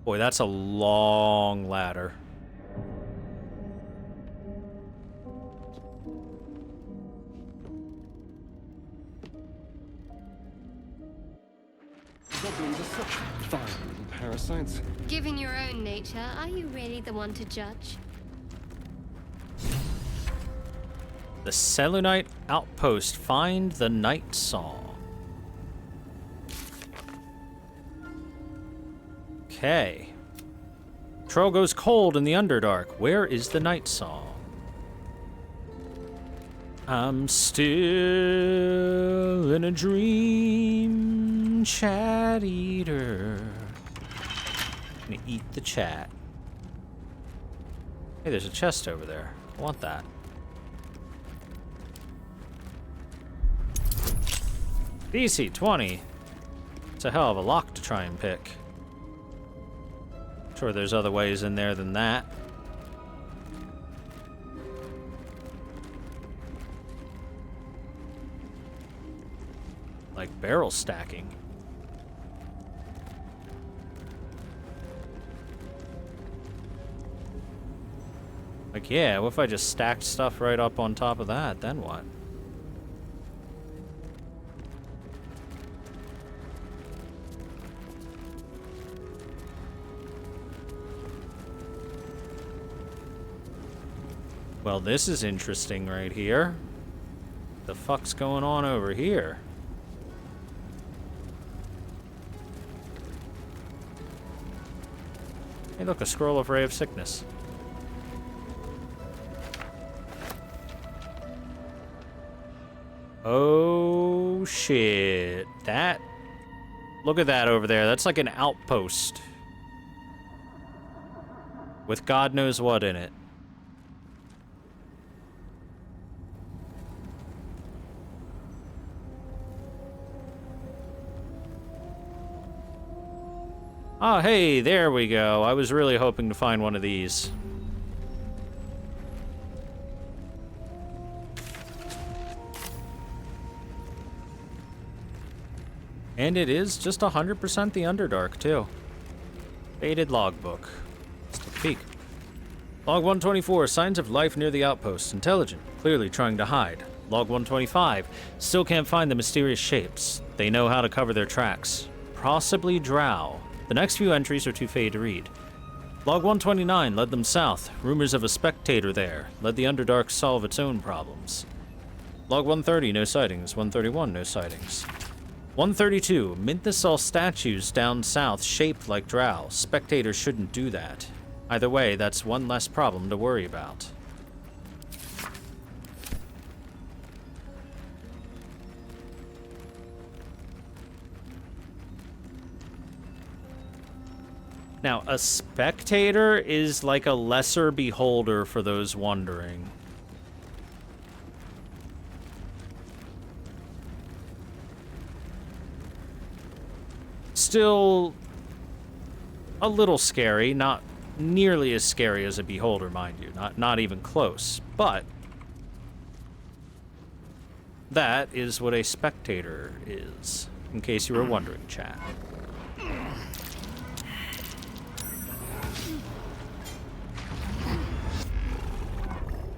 Boy, that's a long ladder. Goblins are such fine little parasites. Given your own nature, are you really the one to judge? The Selûnite Outpost. Find the Night Song. Okay. Troll goes cold in the Underdark. Where is the Night Song? I'm still in a dream, chat eater. I'm gonna eat the chat. Hey, there's a chest over there. I want that. BC 20. It's a hell of a lock to try and pick. Sure, there's other ways in there than that. Like barrel stacking. Like, yeah, what if I just stacked stuff right up on top of that? Then what? Well, this is interesting right here. The fuck's going on over here? Hey, look, a scroll of Ray of Sickness. Oh, shit. That... Look at that over there. That's like an outpost. With God knows what in it. Oh, hey, there we go. I was really hoping to find one of these. And it is just 100% the Underdark, too. Faded logbook. Let's take a peek. Log 124, signs of life near the outpost. Intelligent, clearly trying to hide. Log 125, still can't find the mysterious shapes. They know how to cover their tracks. Possibly drow. The next few entries are too fade to read. Log 129 led them south. Rumors of a spectator there. Led the Underdark solve its own problems. Log 130, no sightings. 131, no sightings. 132, Minthus saw statues down south shaped like drow. Spectators shouldn't do that. Either way, that's one less problem to worry about. Now, a spectator is like a lesser beholder for those wondering. Still a little scary, not nearly as scary as a beholder, mind you, not even close, but that is what a spectator is, in case you were wondering, chat.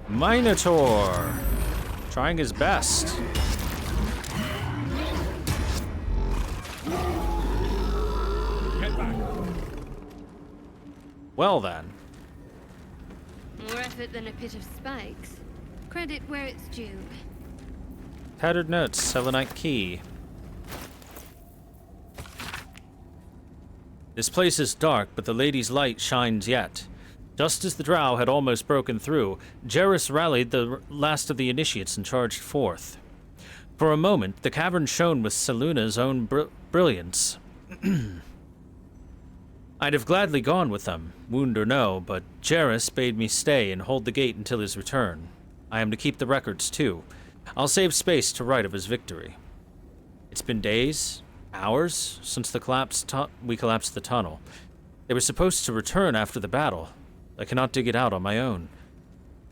Minotaur, trying his best. Well then. More effort than a pit of spikes. Credit where it's due. Tattered notes, Selenite key. This place is dark, but the lady's light shines yet. Just as the drow had almost broken through, Jerris rallied the last of the initiates and charged forth. For a moment, the cavern shone with Selûne's own brilliance. I'd have gladly gone with them, wound or no, but Jerris bade me stay and hold the gate until his return. I am to keep the records, too. I'll save space to write of his victory. It's been days, hours, since we collapsed the tunnel. They were supposed to return after the battle. I cannot dig it out on my own.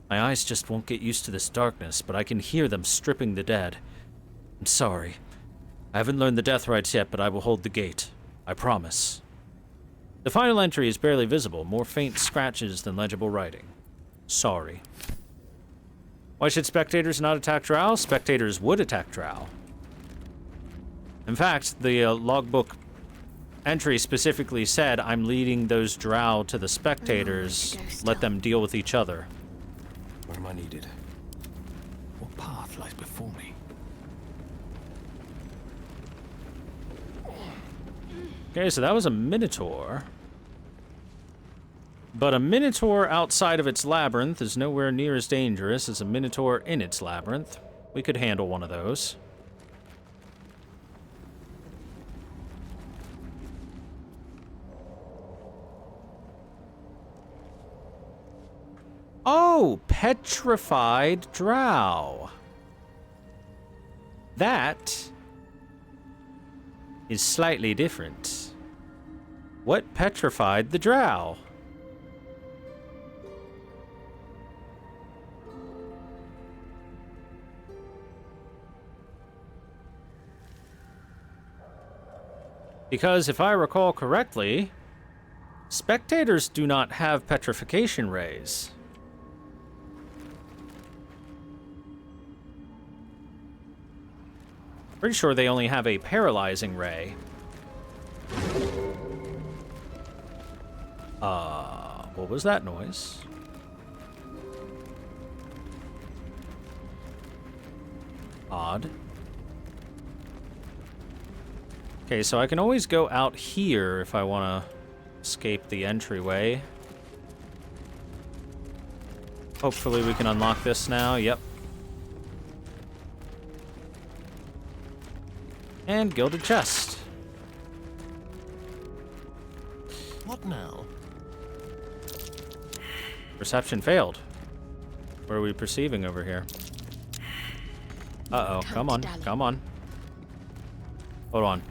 My eyes just won't get used to this darkness, but I can hear them stripping the dead. I'm sorry. I haven't learned the death rites yet, but I will hold the gate. I promise. The final entry is barely visible, more faint scratches than legible writing. Sorry. Why should spectators not attack Drow? Spectators would attack Drow. In fact, the logbook entry specifically said, I'm leading those Drow to the spectators, let them deal with each other. Where am I needed? What path lies before me? Okay, so that was a Minotaur. But a Minotaur outside of its labyrinth is nowhere near as dangerous as a Minotaur in its labyrinth. We could handle one of those. Oh, petrified drow. That is slightly different. What petrified the drow? Because if I recall correctly, spectators do not have petrification rays. Pretty sure they only have a paralyzing ray. What was that noise? Odd. Okay, so I can always go out here if I want to escape the entryway. Hopefully we can unlock this now. Yep. And gilded chest. What now? Perception failed. What are we perceiving over here? Uh-oh, come on, come on. Hold on.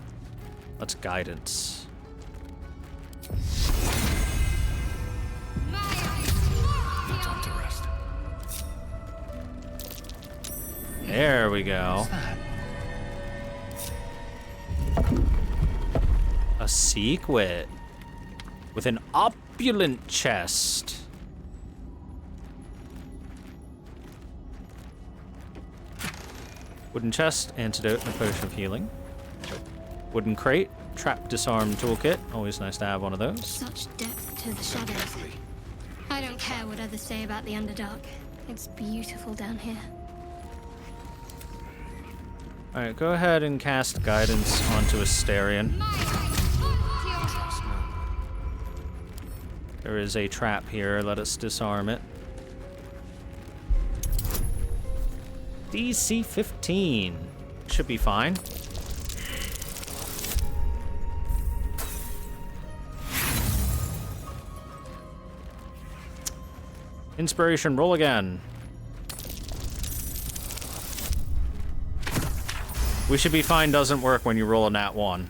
Let's guidance. Time to rest. There we go. A sequit with an opulent chest. Wooden chest, antidote, and a potion of healing. Wooden crate, trap disarm toolkit. Always nice to have one of those. Such depth to the shadows. I don't care what others say about the Underdark. It's beautiful down here. Alright, go ahead and cast guidance onto Asterion. There is a trap here. Let us disarm it. DC 15. Should be fine. Inspiration, roll again. We should be fine doesn't work when you roll a nat 1.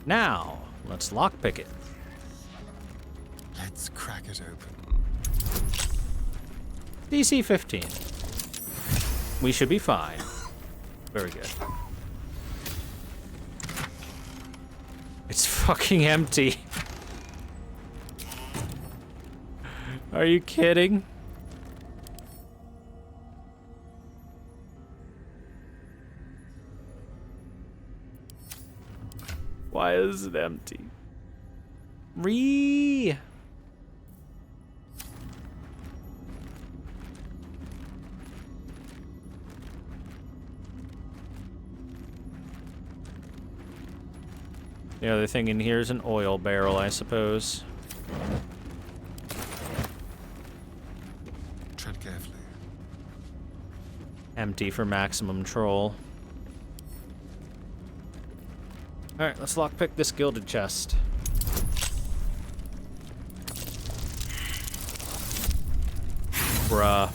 Now, let's lockpick it. Let's crack it open. DC 15. We should be fine. Very good. It's fucking empty. Are you kidding? Why is it empty? The other thing in here is an oil barrel, I suppose. Tread carefully. Empty for maximum troll. Alright, let's lockpick this gilded chest. Bruh.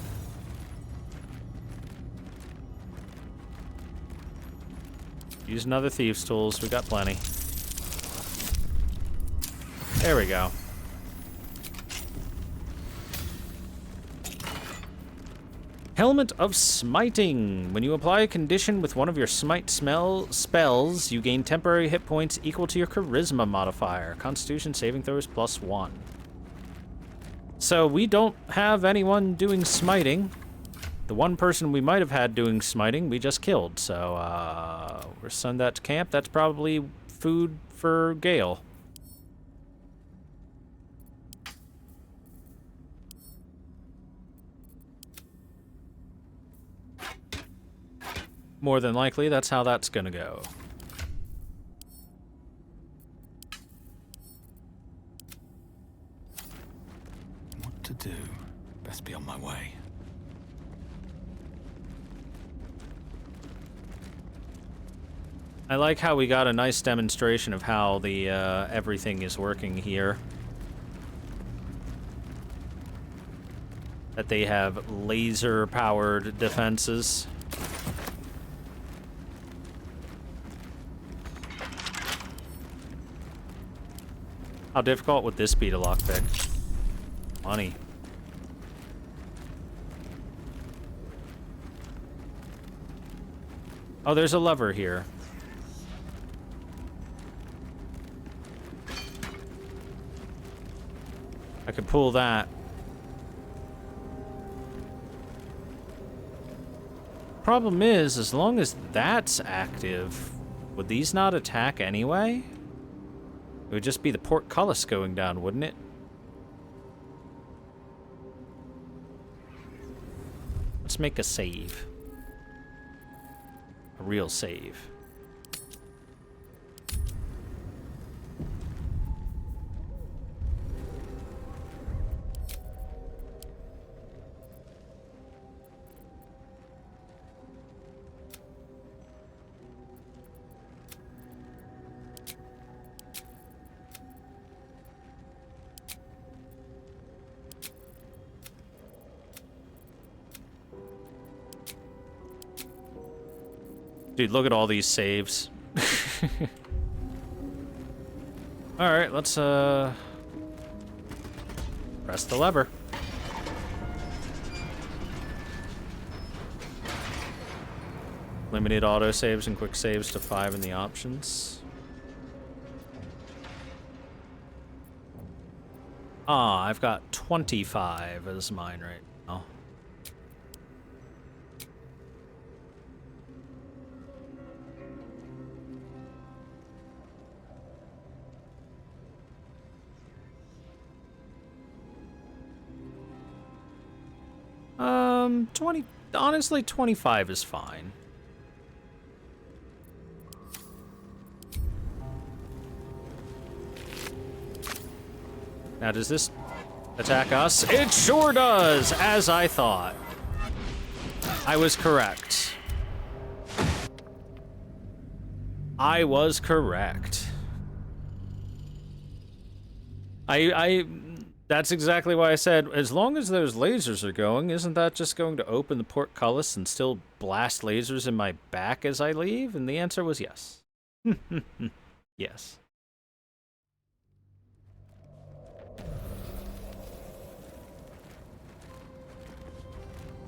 Use another thieves' tools, we got plenty. There we go. Helmet of Smiting. When you apply a condition with one of your smite spells, you gain temporary hit points equal to your charisma modifier. Constitution saving throws +1. So we don't have anyone doing smiting. The one person we might have had doing smiting, we just killed. So we're send that to camp. That's probably food for Gale. More than likely, that's how that's gonna go. What to do? Best be on my way. I like how we got a nice demonstration of how the everything is working here. That they have laser-powered defenses. How difficult would this be to lockpick? Money. Oh, there's a lever here. I could pull that. Problem is, as long as that's active, would these not attack anyway? It would just be the portcullis going down, wouldn't it? Let's make a save. A real save. Dude, look at all these saves. Alright, let's press the lever. Limited autosaves and quick saves to 5 in the options. Ah, I've got 25 as mine right now. Honestly, 25 is fine. Now, does this attack us? It sure does, as I thought. I was correct. I was correct. That's exactly why I said, as long as those lasers are going, isn't that just going to open the portcullis and still blast lasers in my back as I leave? And the answer was yes. Yes.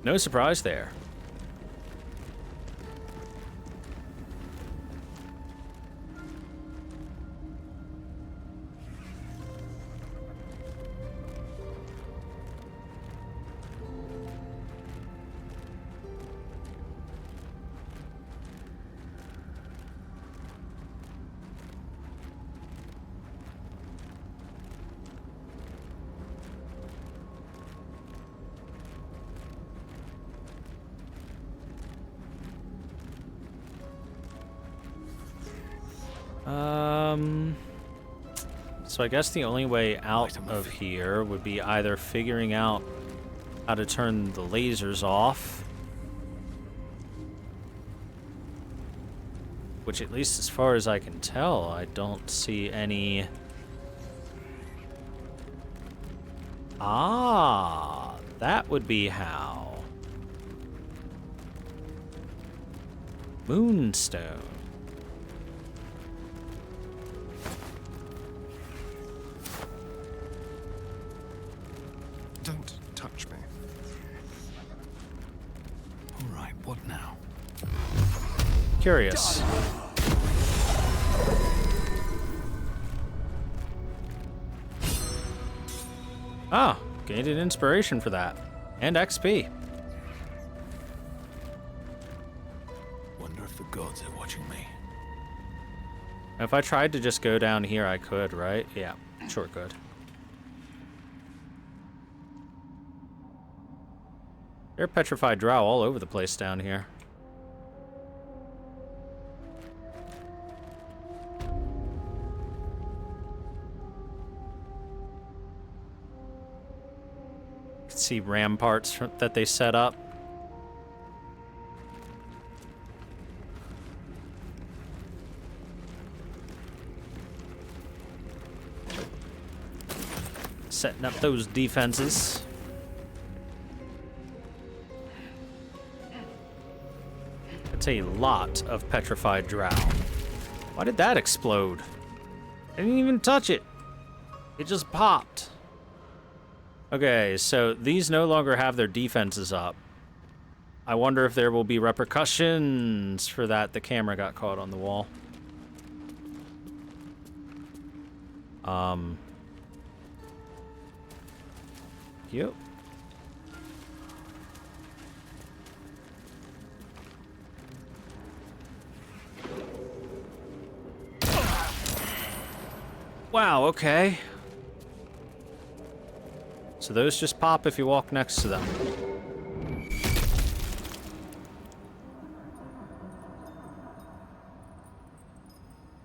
No surprise there. So I guess the only way out of here would be either figuring out how to turn the lasers off, which, at least as far as I can tell, I don't see any. Ah, that would be how. Moonstone. Don't touch me. Curious. Ah, gained an inspiration for that. And XP. Wonder if the gods are watching me. If I tried to just go down here, I could, right? Yeah, sure could. There are petrified drow all over the place down here. You can see ramparts that they set up. Setting up those defenses. That's a lot of petrified drow. Why did that explode? I didn't even touch it. It just popped. Okay, so these no longer have their defenses up. I wonder if there will be repercussions for that. The camera got caught on the wall. Yep. Wow, okay. So those just pop if you walk next to them.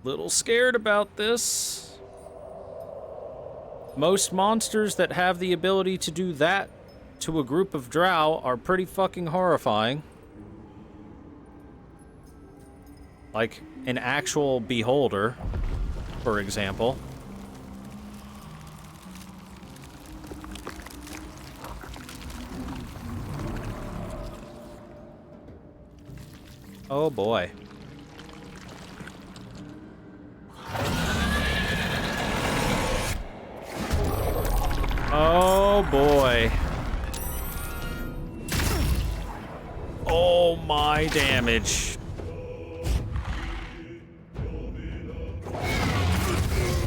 Little scared about this. Most monsters that have the ability to do that to a group of drow are pretty fucking horrifying. Like an actual beholder, for example. Oh boy. Oh boy. Oh my damage.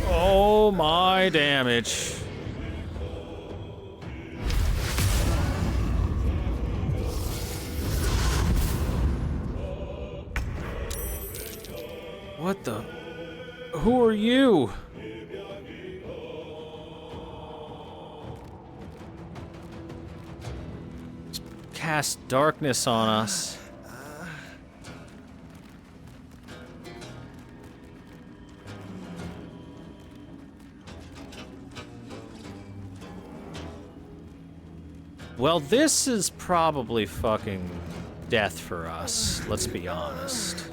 Oh my damage. What the? Who are you? Cast darkness on us. Well, this is probably fucking death for us, let's be honest.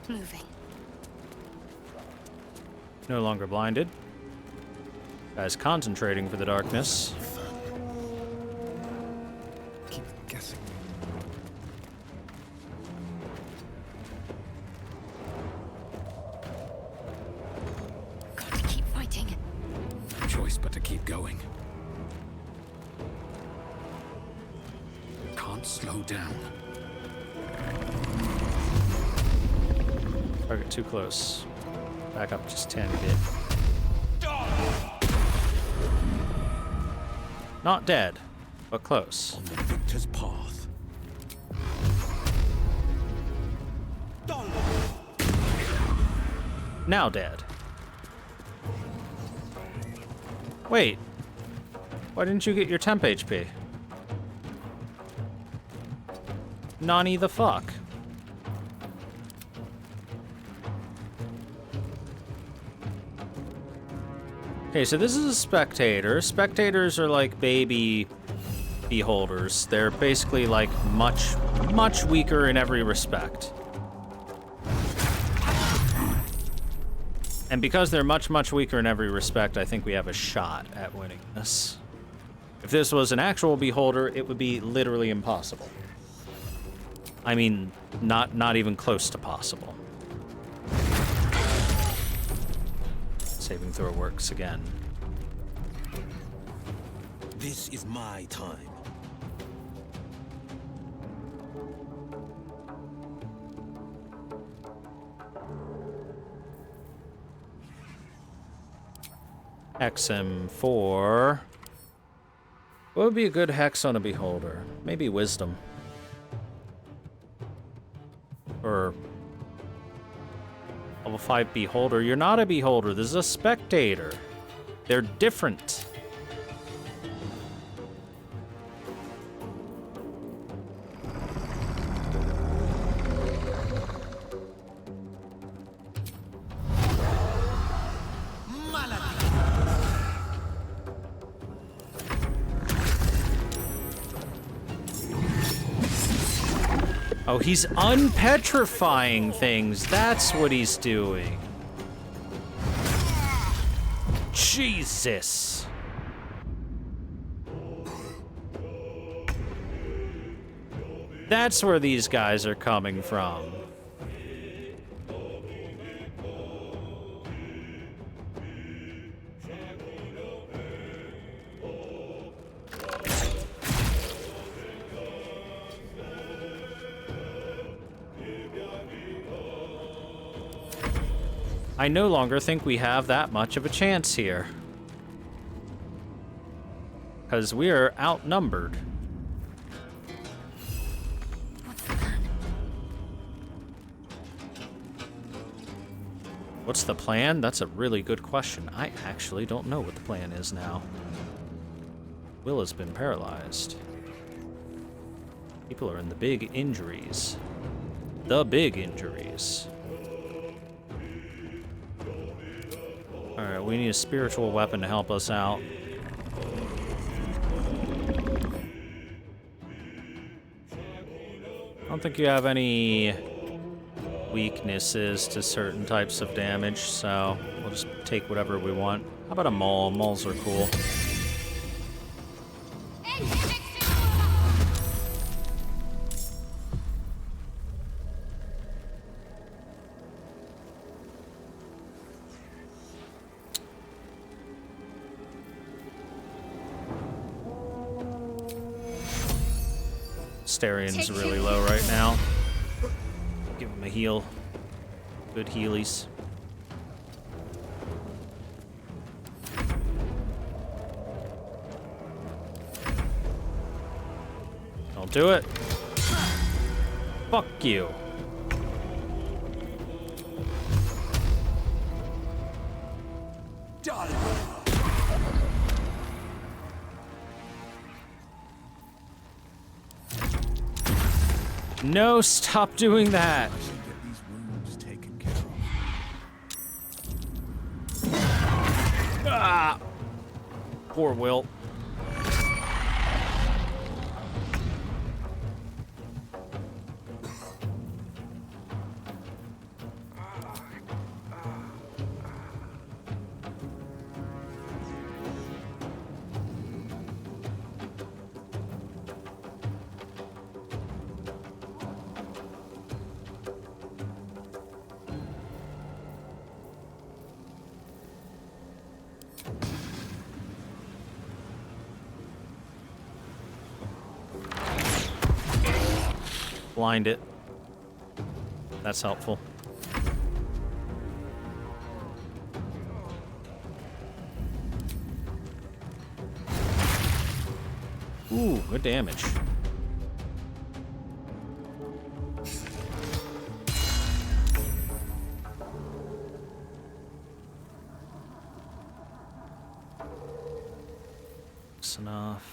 Moving. No longer blinded. Guy's concentrating for the darkness. Keep guessing. Got to keep fighting. No choice but to keep going. Can't slow down. Target too close. Back up just 10 bit. Not dead, but close. On the victor's path. Now dead. Wait. Why didn't you get your temp HP? Nani the fuck? Okay, so this is a spectator. Spectators are like baby beholders. They're basically like much weaker in every respect. And because they're much weaker in every respect, I think we have a shot at winning this. If this was an actual beholder, it would be literally impossible. I mean, not even close to possible. Saving throw works again. This is my time. Hex him for... What would be a good hex on a beholder? Maybe wisdom. Or... Level 5 beholder. You're not a beholder. This is a spectator. They're different. Oh, he's unpetrifying things. That's what he's doing. Jesus. That's where these guys are coming from. I no longer think we have that much of a chance here. Because we are outnumbered. What's the plan? What's the plan? That's a really good question. I actually don't know what the plan is now. Will has been paralyzed. People are in the big injuries. The big injuries. Alright, we need a spiritual weapon to help us out. I don't think you have any weaknesses to certain types of damage, so we'll just take whatever we want. How about a maul? Mauls are cool. Astarion's really low right now. Give him a heal. Good healies. Don't do it. Fuck you. No, stop doing that. I should get these wounds taken care of. Ah! Poor Will. Blind it. That's helpful. Ooh, good damage. That's enough.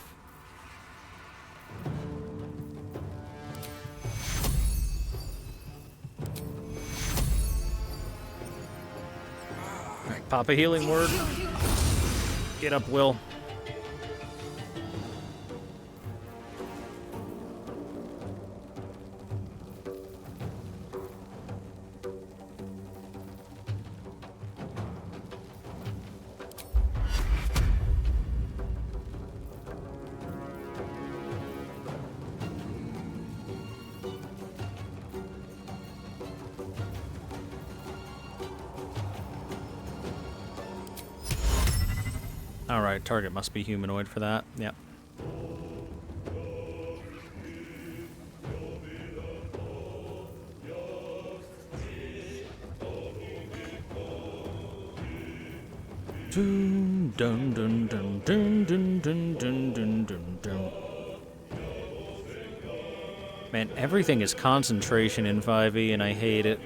Pop a healing word. Get up, Will. Alright, target must be humanoid for that. Yep. Dun, dun, dun, dun, dun, dun, dun, dun, dun, dun, dun. Man, everything is concentration in 5e, and I hate it.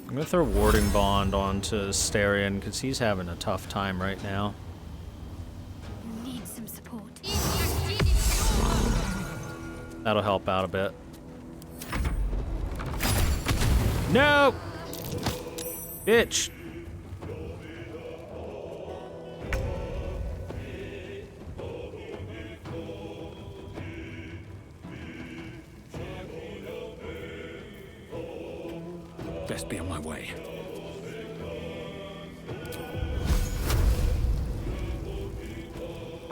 I'm gonna throw Warding Bond onto Starion, because he's having a tough time right now. You need some support. That'll help out a bit. No! Bitch! Best be on my way.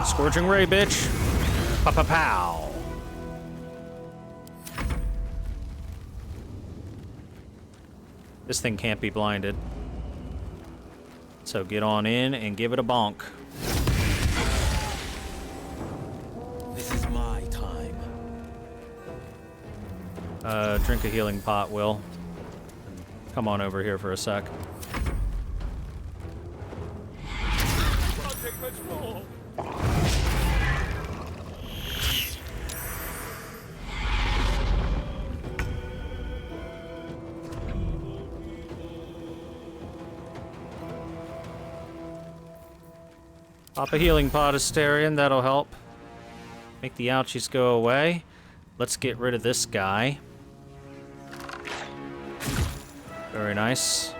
Scorching Ray, bitch! Pa-pa-pow! This thing can't be blinded. So get on in and give it a bonk. This is my time. Drink a healing pot, Will. Come on over here for a sec. Pop a healing pot, Asterion, that'll help. Make the ouchies go away. Let's get rid of this guy. Very nice.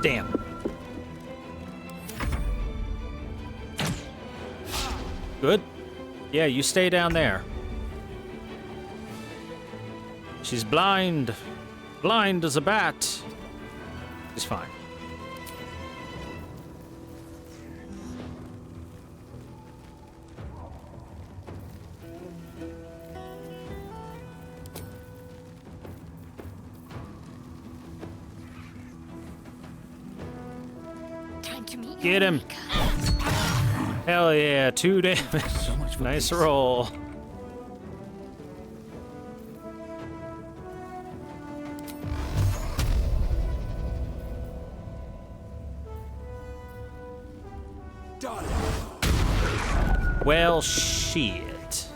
Damn. Good. Yeah, you stay down there. She's blind. Blind as a bat. She's fine. Time to meet Get him. Hell yeah, 2 damage. So much for Nice peace. roll. Done. Well, shit.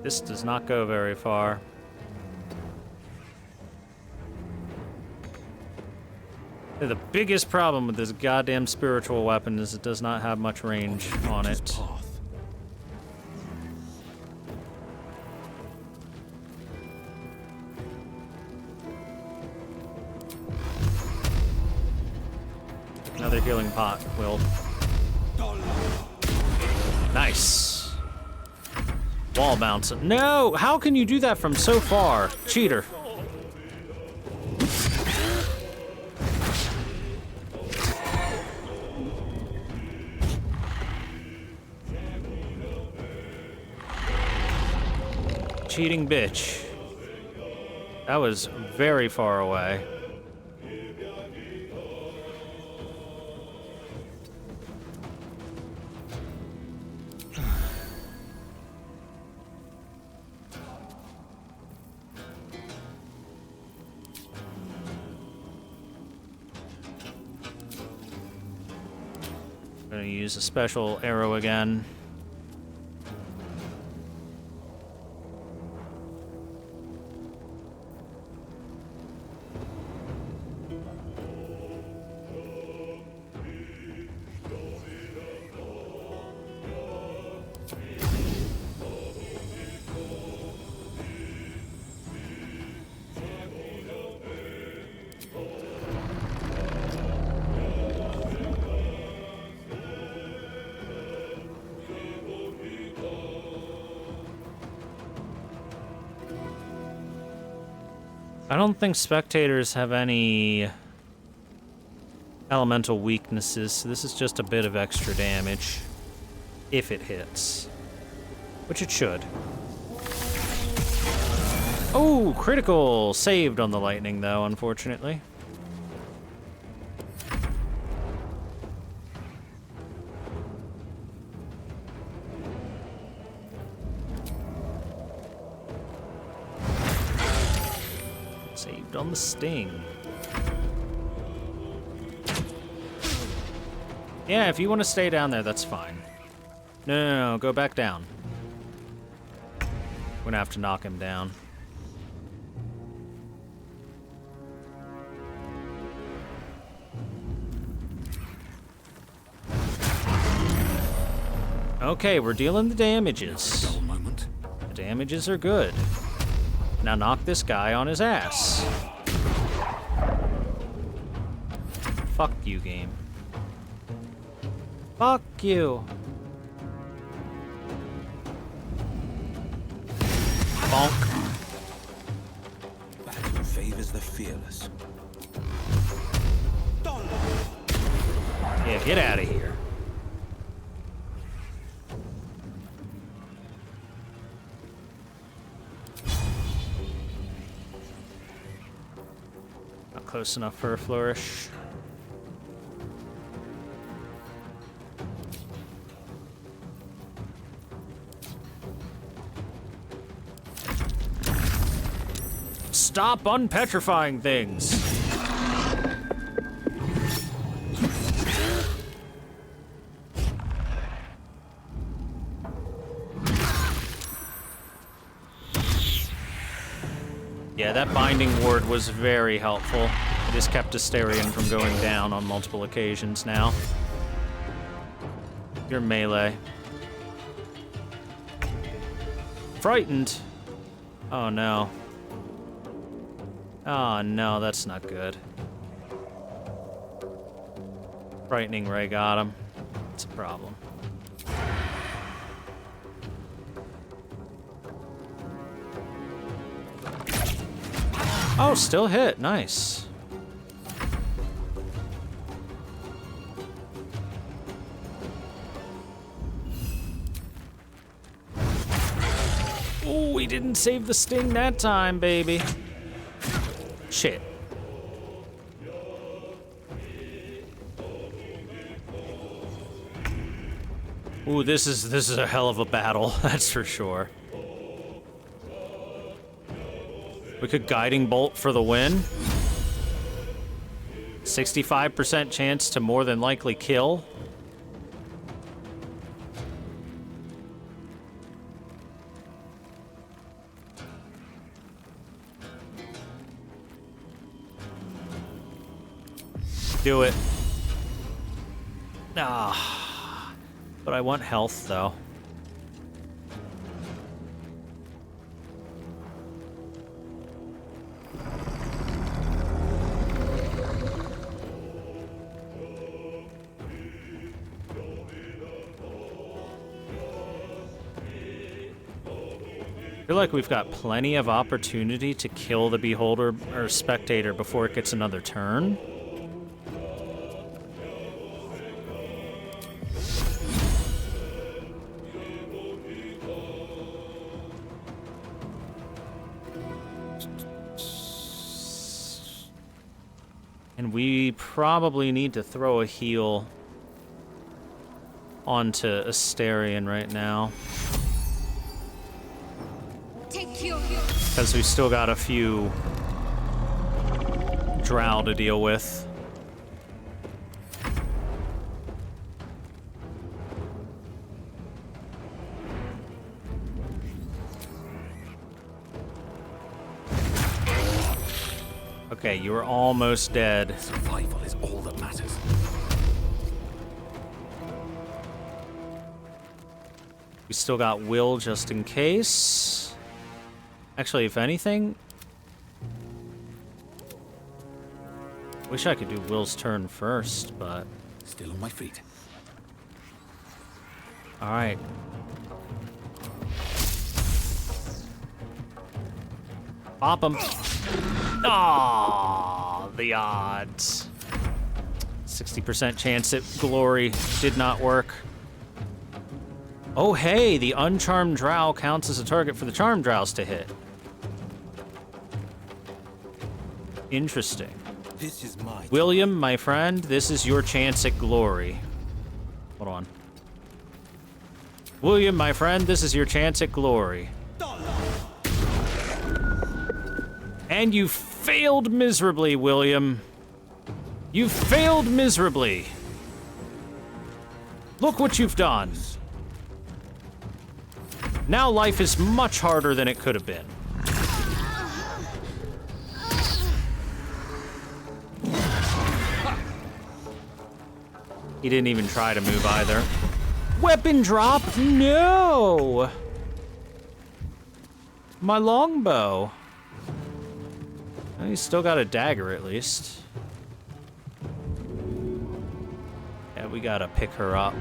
This does not go very far. The biggest problem with this goddamn spiritual weapon is it does not have much range on His it. path. Another healing pot, Will. Nice. Wall bounce. No! How can you do that from so far? Cheater. Cheating bitch. That was very far away. Gonna use a special arrow again. I don't think spectators have any elemental weaknesses, so this is just a bit of extra damage. If it hits. Which it should. Oh, critical! Saved on the lightning, though, unfortunately. Saved on the sting. Yeah, if you want to stay down there, that's fine. No, go back down. We're gonna have to knock him down. Okay, we're dealing the damages. Dull moment. The damages are good. Now knock this guy on his ass. Fuck you, game. Fuck you. Bonk. Battle favors the fearless. Yeah, get out of here. Not close enough for a flourish. Stop unpetrifying things. Yeah, that binding ward was very helpful. It has kept Asterion from going down on multiple occasions now. You're melee. Frightened. Oh no. Oh no, that's not good. Frightening Ray got him. It's a problem. Oh, still hit. Nice. Oh, we didn't save the sting that time, baby. Shit. Ooh, this is a hell of a battle, that's for sure. We could guiding bolt for the win. 65% chance to more than likely kill. Do it. Ah, but I want health, though. I feel like we've got plenty of opportunity to kill the Beholder or Spectator before it gets another turn. And we probably need to throw a heal onto Asterion right now. Because we still got a few drow to deal with. Okay, you were almost dead. Survival is all that matters. We still got Will just in case. Actually, if anything, wish I could do Will's turn first, but Still on my feet. all right. Pop him. Ah, the odds. 60% chance that glory did not work. Oh, hey, the uncharmed drow counts as a target for the charmed drows to hit. Interesting. This is my William, my friend, this is your chance at glory. Hold on. William, my friend, this is your chance at glory. And you failed miserably, William. You failed miserably. Look what you've done. Now life is much harder than it could have been. He didn't even try to move either. Weapon drop? No! My longbow. He's still got a dagger at least. Yeah, we gotta pick her up.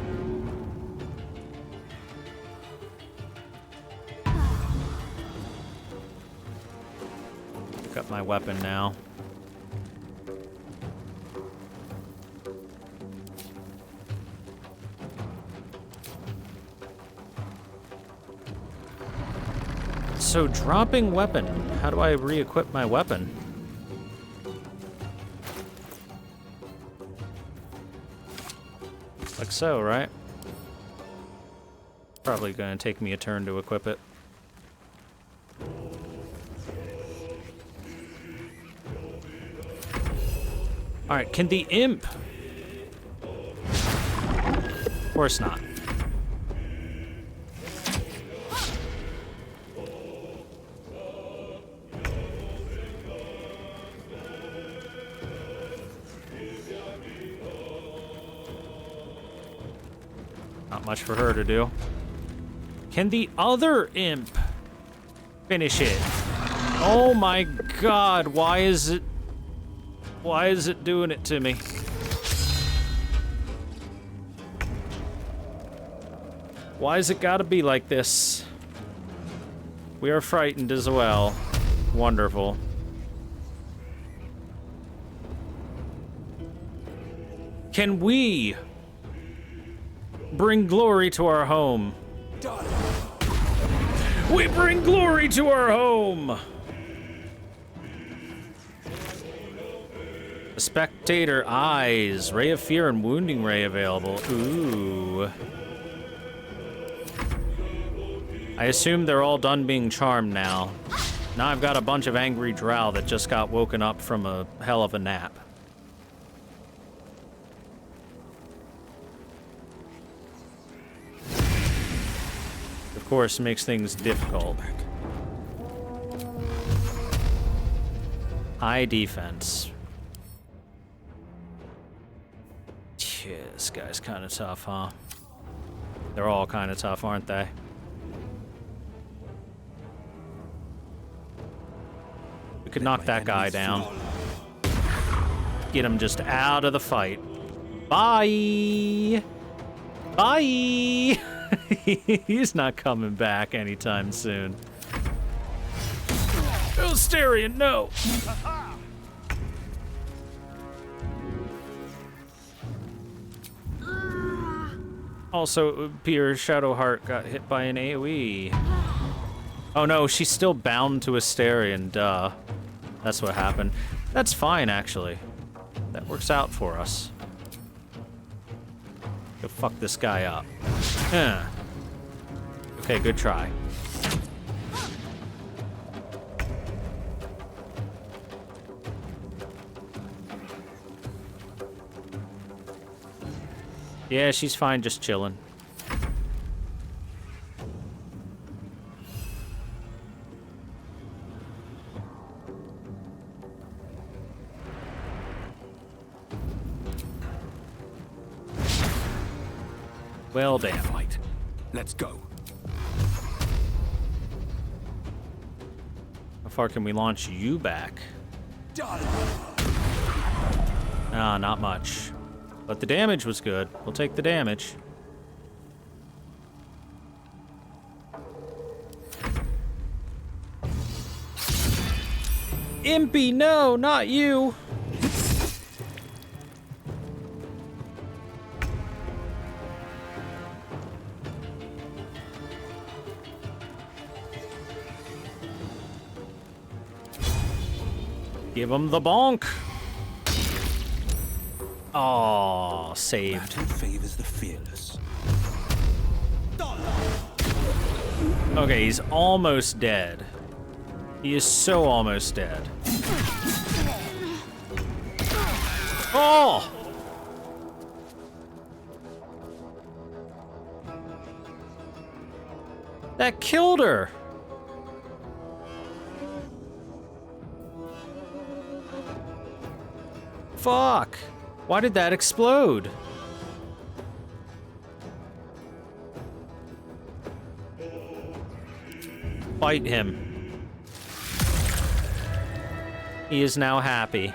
Pick up my weapon now. So dropping weapon, how do I re-equip my weapon? Like so, right? Probably gonna take me a turn to equip it. Alright, can the imp? Of course not. Not much for her to do. Can the other imp finish it? Oh my god, why is it doing it to me? Why has it gotta be like this? We are frightened as well. Wonderful. Can we bring glory to our home? We bring glory to our home! Spectator eyes, ray of fear and wounding ray available. Ooh. I assume they're all done being charmed now. Now I've got a bunch of angry drow that just got woken up from a hell of a nap. Of course, makes things difficult. High defense. Yeah, this guy's kind of tough, huh? They're all kind of tough, aren't they? We could knock that guy down. Get him just out of the fight. Bye! Bye! He's not coming back anytime soon. Ostarian, no! Also, Pierre Shadowheart got hit by an AoE. Oh no, she's still bound to Astarion, duh. That's what happened. That's fine, actually. That works out for us. Go fuck this guy up. Okay, good try. Yeah, she's fine, just chilling. Well, damn. Fight. Let's go. How far can we launch you back? Ah, not much. But the damage was good. We'll take the damage. Impy, no, not you. Give him the bonk. Oh, saved. Battle favors the fearless. Okay, he's almost dead. He is so almost dead. Oh! That killed her. Fuck. Why did that explode? Fight him. He is now happy.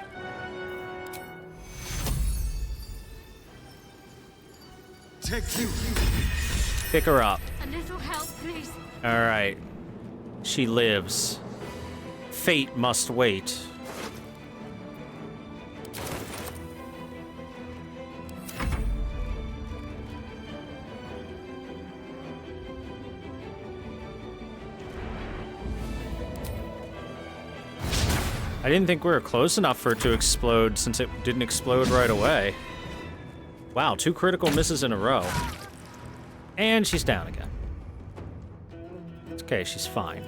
Pick her up. A little help, please. All right. She lives. Fate must wait. I didn't think we were close enough for it to explode since it didn't explode right away. Wow, 2 critical misses in a row. And she's down again. It's okay, she's fine.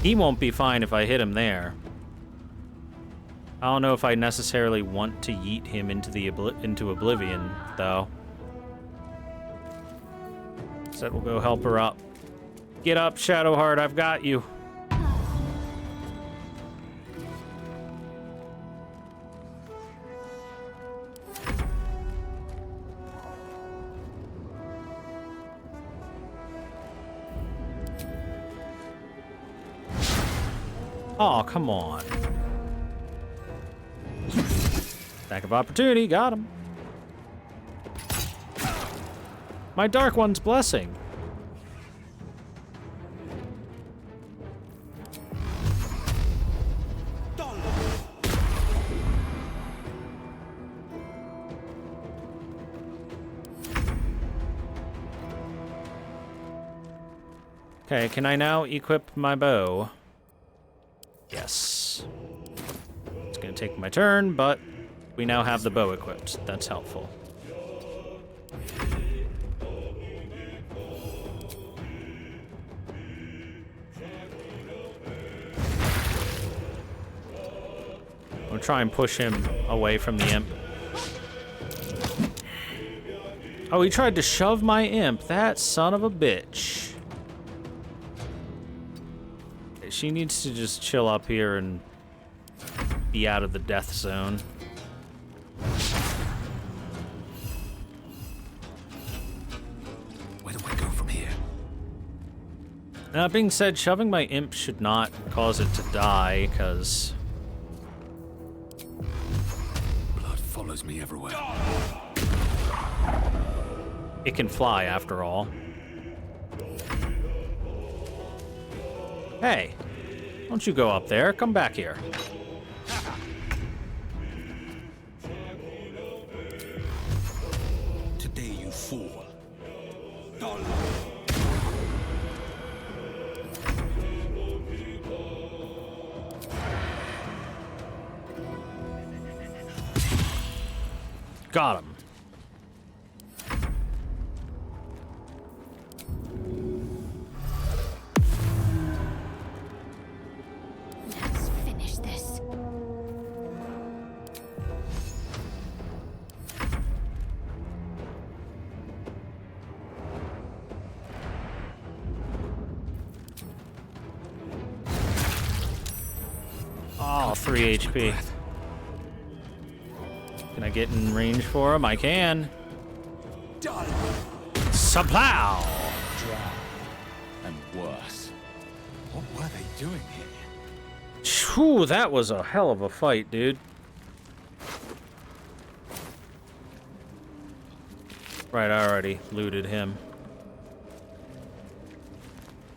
He won't be fine if I hit him there. I don't know if I necessarily want to yeet him into oblivion, though. Said we'll go help her up. Get up, Shadowheart, I've got you. Oh, come on. Attack of opportunity, got him. My Dark One's blessing. Okay, can I now equip my bow? Yes. It's gonna take my turn, but we now have the bow equipped. That's helpful. I'll try and push him away from the imp. Oh, he tried to shove my imp. That son of a bitch. She needs to just chill up here and be out of the death zone. Where do I go from here? That being said, shoving my imp should not cause it to die, because Blood follows me everywhere. it can fly after all. Hey, don't you go up there. Come back here. Today you fool. Got him. Let's finish this. Oh, 3 HP. Can I get in range for him? I can. Supplow! And worse. What were they doing here? Whew, that was a hell of a fight, dude. Right, I already looted him.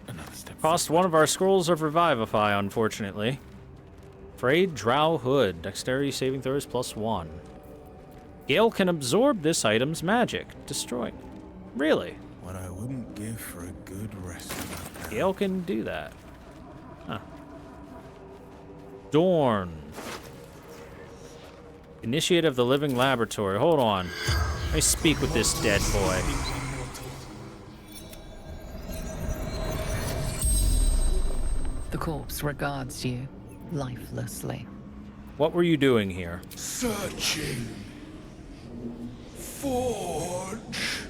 Another step Cost one of our scrolls of Revivify, unfortunately. Frayed Drow Hood. Dexterity saving throws +1. Gale can absorb this item's magic. Destroy. Really? What I wouldn't give for a good rest. Gale can do that. Huh. Dorn. Initiate of the Living Laboratory. Hold on. Let me speak with this dead boy. The corpse regards you lifelessly. What were you doing here? Searching. Forge.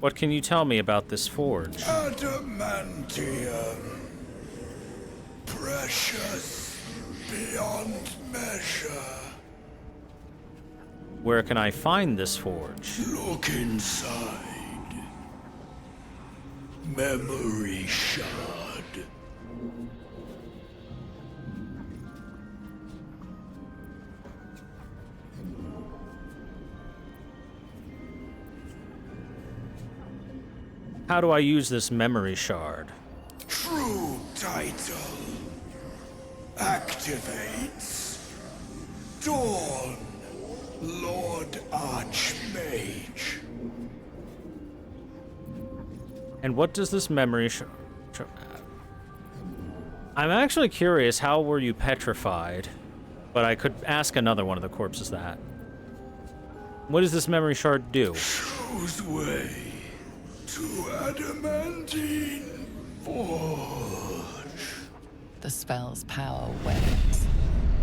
What can you tell me about this forge? Adamantium. Precious beyond measure. Where can I find this forge? Look inside. Memory shard. How do I use this memory shard? True title. Activates. Dawn. Lord Archmage. And what does this memory I'm actually curious, how were you petrified? But I could ask another one of the corpses that. What does this memory shard do? Shows way to adamantine forge. The spell's power wanes.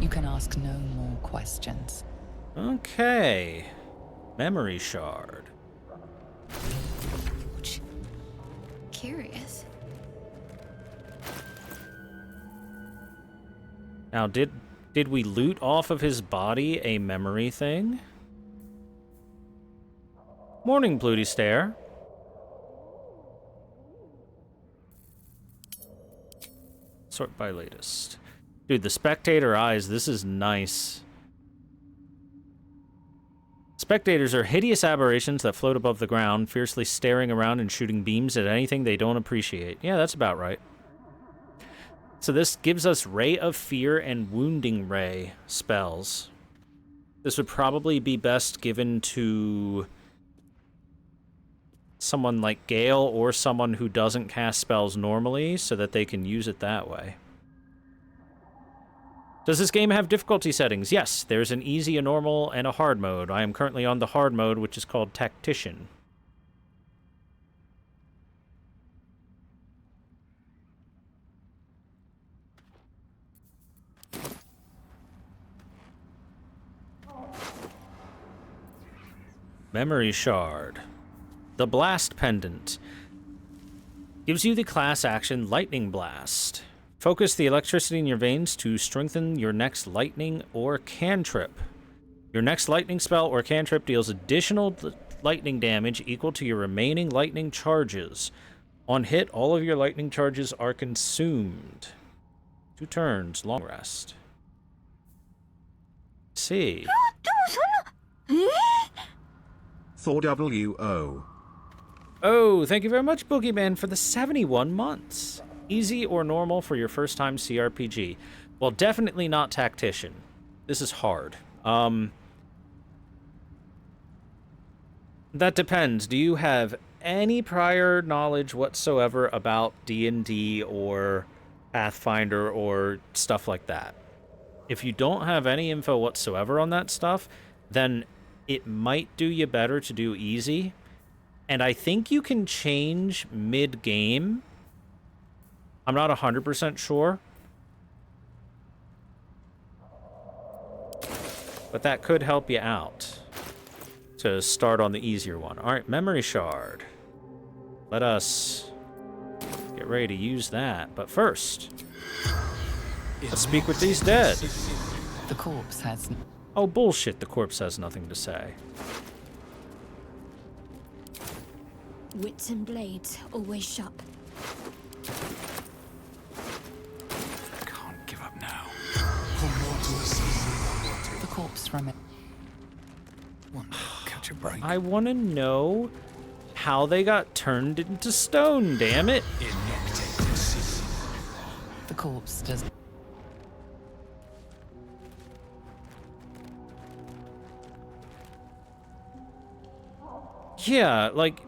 You can ask no more questions. Okay. Memory shard. Curious. Now, did we loot off of his body a memory thing? Morning, Pluty Stare. Sort by latest. Dude, the spectator eyes, this is nice. Spectators are hideous aberrations that float above the ground, fiercely staring around and shooting beams at anything they don't appreciate. Yeah, that's about right. So this gives us Ray of Fear and Wounding Ray spells. This would probably be best given to someone like Gale or someone who doesn't cast spells normally so that they can use it that way. Does this game have difficulty settings? Yes, there's an easy, a normal, and a hard mode. I am currently on the hard mode, which is called Tactician. Memory Shard. The Blast Pendant. Gives you the class action Lightning Blast. Focus the electricity in your veins to strengthen your next lightning or cantrip. Your next lightning spell or cantrip deals additional lightning damage equal to your remaining lightning charges. On hit, all of your lightning charges are consumed. 2 turns, long rest. See. Thor W.O. Oh, thank you very much, Boogeyman, for the 71 months. Easy or normal for your first time CRPG? Well, definitely not Tactician. This is hard. That depends. Do you have any prior knowledge whatsoever about D&D or Pathfinder or stuff like that? If you don't have any info whatsoever on that stuff, then it might do you better to do easy. And I think you can change mid-game. I'm not 100% sure. But that could help you out to start on the easier one. All right, Memory Shard. Let us get ready to use that. But first, let's speak with these dead. The corpse has... Oh, bullshit. The corpse has nothing to say. Wits and blades, always sharp. Can't give up now. The corpse from it. Catch a break. I want to know how they got turned into stone, damn it. The corpse does. Yeah, like,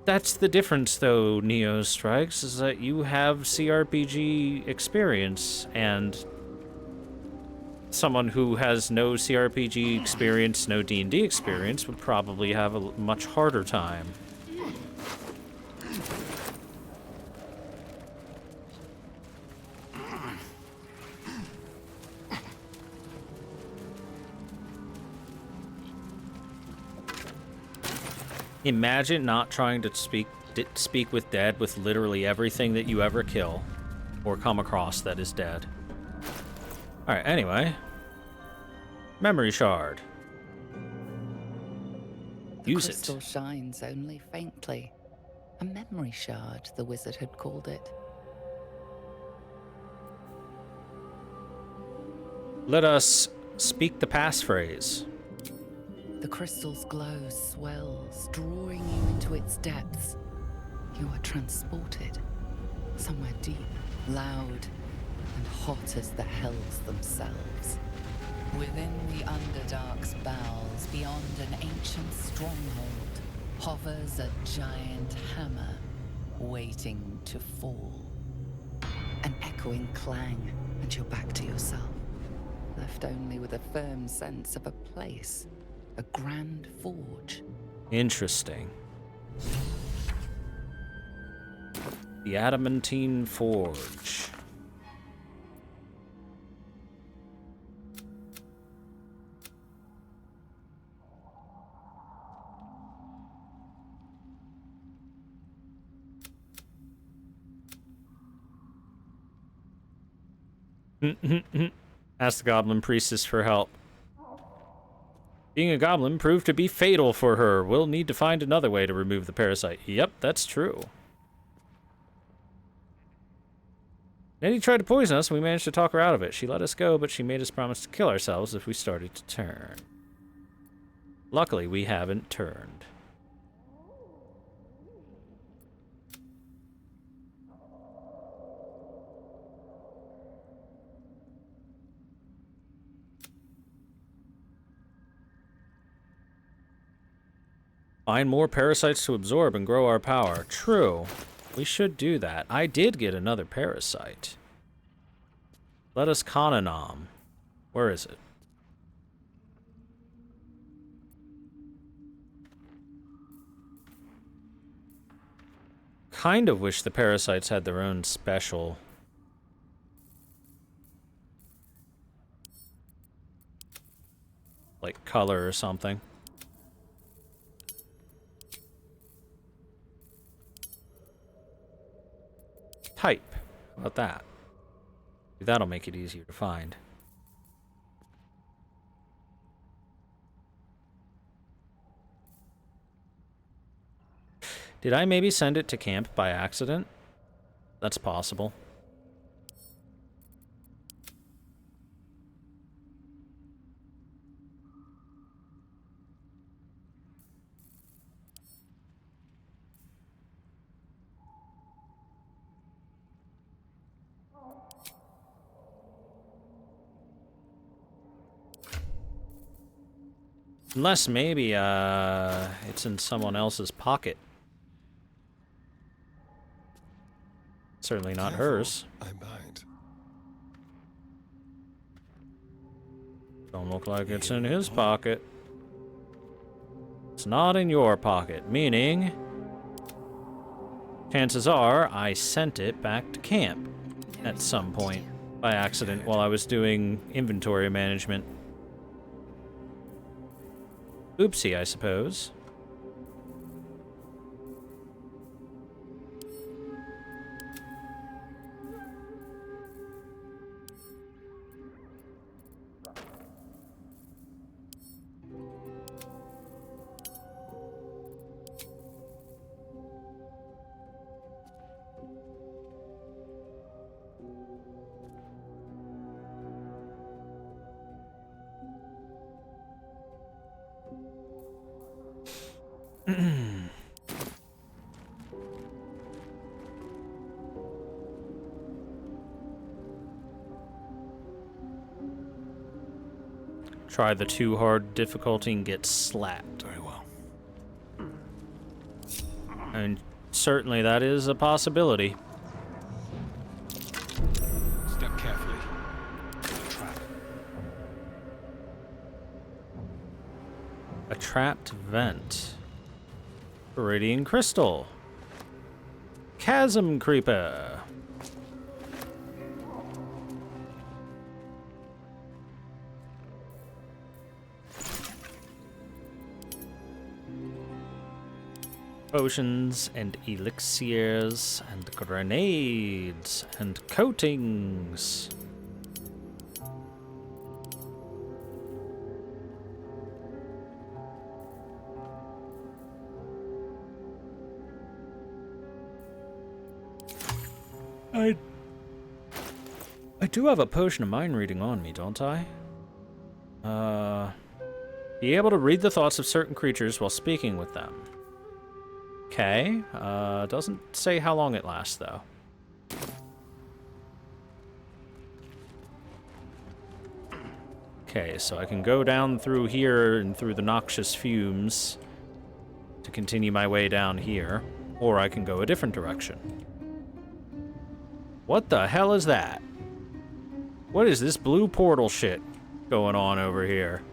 that's the difference, though, Neo Strikes, is that you have CRPG experience, and someone who has no CRPG experience, no D&D experience, would probably have a much harder time. Imagine not trying to speak with dead with literally everything that you ever kill or come across that is dead. Alright, anyway. Memory shard. Use it. The crystal shines only faintly. A memory shard, the wizard had called it. Let us speak the passphrase. The crystal's glow swells, drawing you into its depths. You are transported somewhere deep, loud, and hot as the hells themselves. Within the Underdark's bowels, beyond an ancient stronghold, hovers a giant hammer, waiting to fall. An echoing clang, and you're back to yourself, left only with a firm sense of a place. A grand forge. Interesting. The Adamantine Forge. Ask the Goblin Priestess for help. Being a goblin proved to be fatal for her. We'll need to find another way to remove the parasite. Yep, that's true. Nettie tried to poison us, and we managed to talk her out of it. She let us go, but she made us promise to kill ourselves if we started to turn. Luckily, we haven't turned. Find more parasites to absorb and grow our power. True. We should do that. I did get another parasite. Let us Kononom. Where is it? Kind of wish the parasites had their own special... like color or something. Type. How about that? That'll make it easier to find. Did I maybe send it to camp by accident? That's possible. Unless maybe, it's in someone else's pocket. Certainly not hers. I might. Don't look like it's in his pocket. It's not in your pocket, meaning... chances are I sent it back to camp at some point by accident while I was doing inventory management. Oopsie, I suppose. try the too hard difficulty and get slapped. Very well. And certainly that is a possibility. Step carefully. Trap. A trapped vent. Viridian crystal. Chasm creeper. Potions and elixirs and grenades and coatings. I do have a potion of mind reading on me, don't I? Be able to read the thoughts of certain creatures while speaking with them. Okay, doesn't say how long it lasts, though. Okay, so I can go down through here and through the noxious fumes to continue my way down here, or I can go a different direction. What the hell is that? What is this blue portal shit going on over here?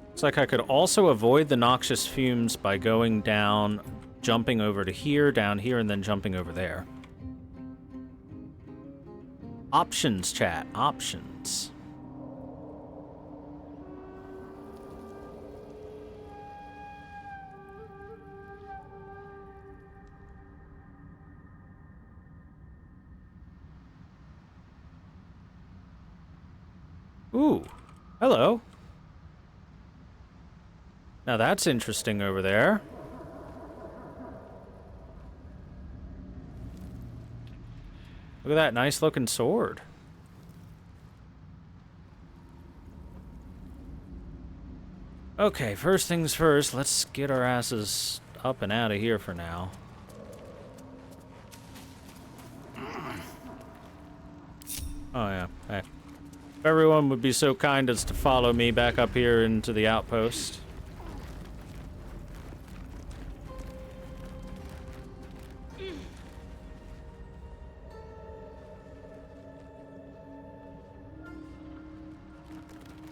Looks like I could also avoid the noxious fumes by going down, jumping over to here, down here, and then jumping over there. Options, chat. Options. Ooh. Hello. Now that's interesting over there. Look at that nice looking sword. Okay, first things first, let's get our asses up and out of here for now. Oh yeah, hey. If everyone would be so kind as to follow me back up here into the outpost.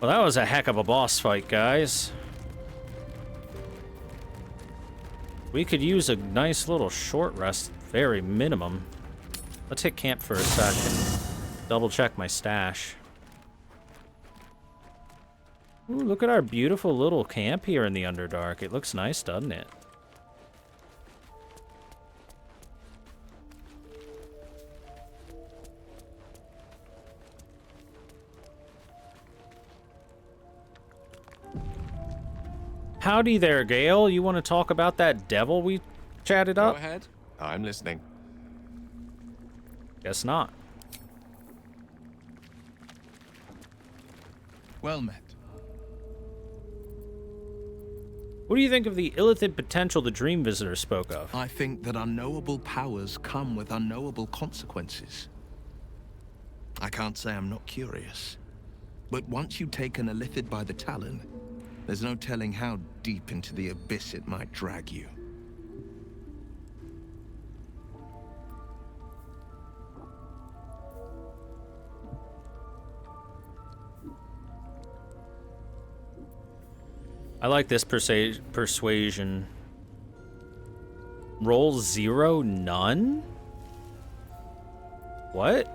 Well, that was a heck of a boss fight, guys. We could use a nice little short rest, very minimum. Let's hit camp for a second. Double check my stash. Ooh, look at our beautiful little camp here in the Underdark. It looks nice, doesn't it? Howdy there, Gale. You want to talk about that devil we chatted up? Go ahead. I'm listening. Guess not. Well met. What do you think of the illithid potential the Dream Visitor spoke of? I think that unknowable powers come with unknowable consequences. I can't say I'm not curious. But once you take an illithid by the talon, there's no telling how deep into the abyss it might drag you. I like this persuasion. Roll 0, none? What?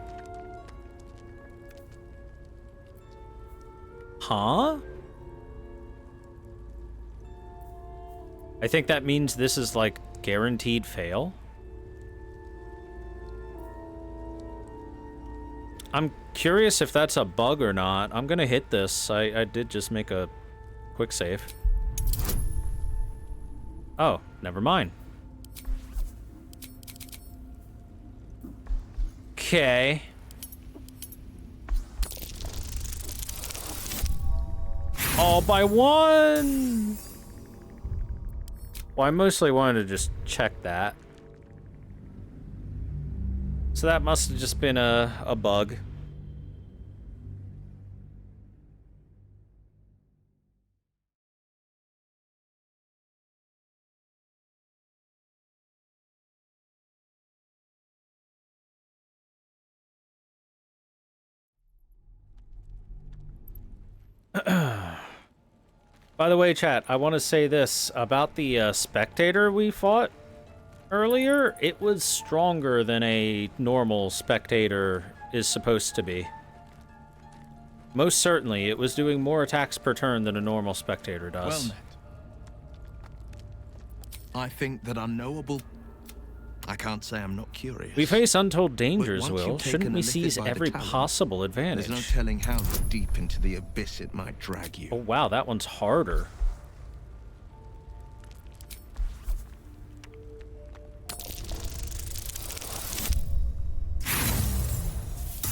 Huh? I think that means this is like guaranteed fail. I'm curious if that's a bug or not. I'm gonna hit this. I did just make a quick save. Oh, never mind. Okay. All by one! Well, I mostly wanted to just check that. So that must have just been a bug. By the way, chat, I want to say this about the spectator we fought earlier. It was stronger than a normal spectator is supposed to be. Most certainly, it was doing more attacks per turn than a normal spectator does. Well met. I think that unknowable... I can't say I'm not curious. We face untold dangers, But once Will. you've Shouldn't taken we a lifted seize by the every talon, possible advantage? There's no telling how deep into the abyss it might drag you. Oh, wow, that one's harder.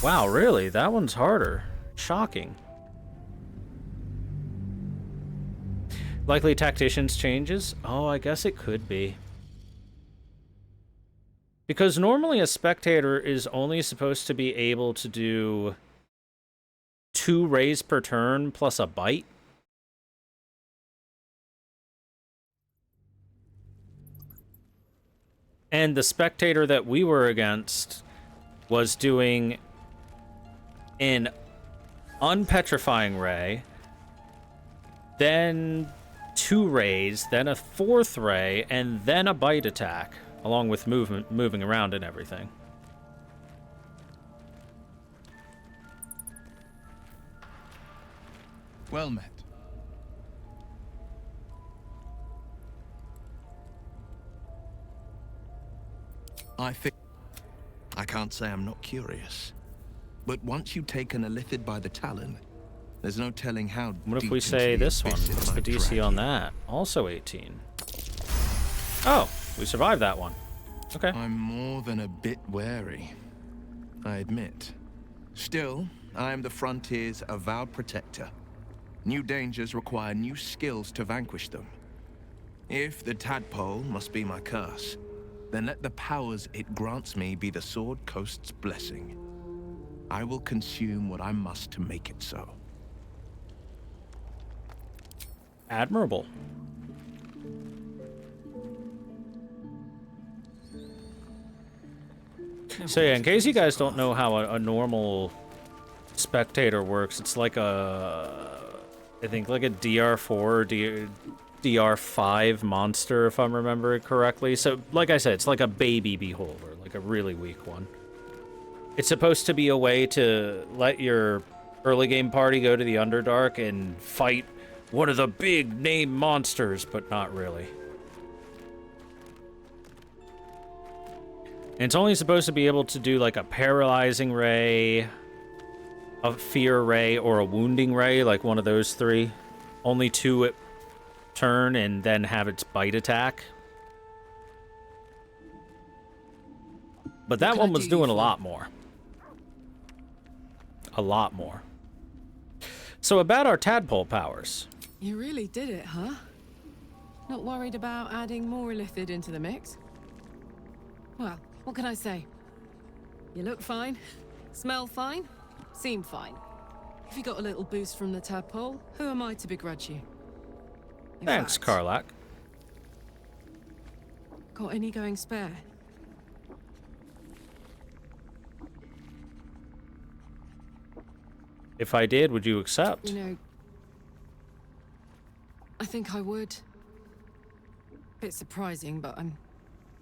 Wow, really? That one's harder. Shocking. Likely Tactician's changes? Oh, I guess it could be. Because normally a spectator is only supposed to be able to do 2 rays per turn plus a bite. And the spectator that we were against was doing an unpetrifying ray, then 2 rays, then a 4th ray, and then a bite attack, along with moving around and everything. Well met. I can't say I'm not curious. But once you've taken a lifted by the talon, there's no telling how What if deep we into say the this one? abyss it What's the might DC drag on you. that? Also 18. Oh, we survived that one. Okay. I'm more than a bit wary, I admit. Still, I am the Frontier's avowed protector. New dangers require new skills to vanquish them. If the tadpole must be my curse, then let the powers it grants me be the Sword Coast's blessing. I will consume what I must to make it so. Admirable. So yeah, in case you guys don't know how a normal spectator works, it's like I think like a DR4 or DR5 monster, if I'm remembering correctly. So, like I said, it's like a baby beholder, like a really weak one. It's supposed to be a way to let your early game party go to the Underdark and fight one of the big name monsters, but not really. And it's only supposed to be able to do like a paralyzing ray, a fear ray, or a wounding ray, like one of those 3. Only 2 at turn, and then have its bite attack. But that one was doing a lot more. A lot more. So about our tadpole powers. You really did it, huh? Not worried about adding more Illithid into the mix? Well, what can I say? You look fine, smell fine, seem fine. If you got a little boost from the tadpole, who am I to begrudge you? In Thanks, fact, Karlak. Got any going spare? If I did, would you accept? You know, I think I would. Bit surprising, but I'm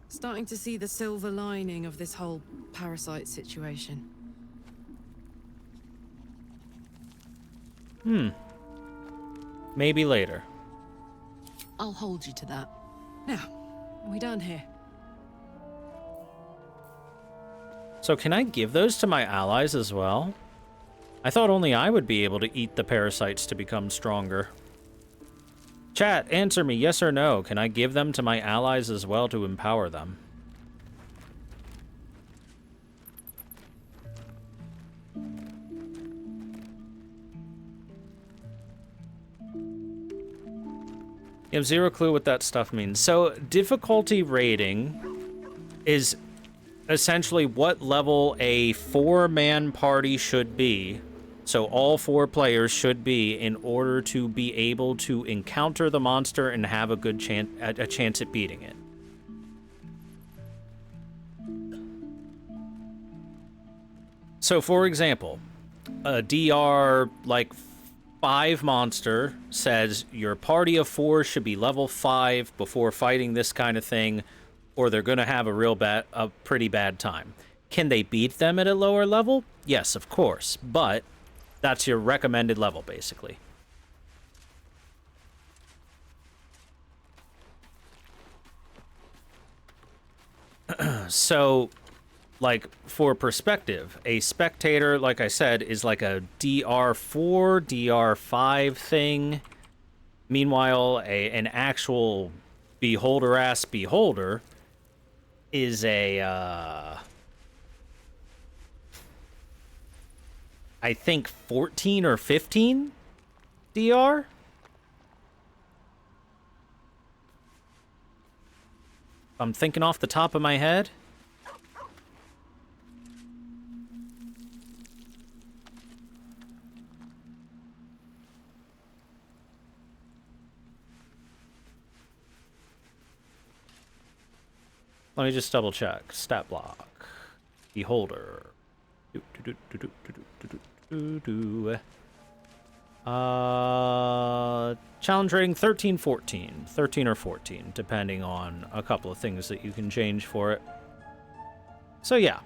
starting to see the silver lining of this whole parasite situation. Maybe later. I'll hold you to that. Now, are we done here? So can I give those to my allies as well? I thought only I would be able to eat the parasites to become stronger. Chat, answer me, yes or no. Can I give them to my allies as well to empower them? You have zero clue what that stuff means. So difficulty rating is essentially what level a 4-man party should be. So all 4 players should be in order to be able to encounter the monster and have a good chance at beating it. So for example, a DR like 5 monster says your party of 4 should be level 5 before fighting this kind of thing, or they're going to have a pretty bad time. Can they beat them at a lower level? Yes, of course, but that's your recommended level, basically. So, like, for perspective, a spectator, like I said, is like a DR4, DR5 thing. Meanwhile, an actual beholder-ass beholder is a, I think 14 or 15 DR? I'm thinking off the top of my head. Let me just double check. Stat block. Beholder. Challenge rating 13, 14. 13 or 14, depending on a couple of things that you can change for it. So yeah.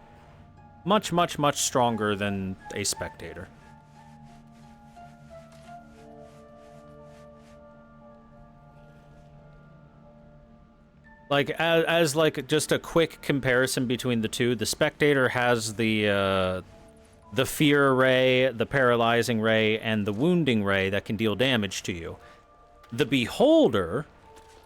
Much, much, much stronger than a spectator. Like, as like just a quick comparison between the two, the spectator has the fear ray, the paralyzing ray, and the wounding ray that can deal damage to you. The beholder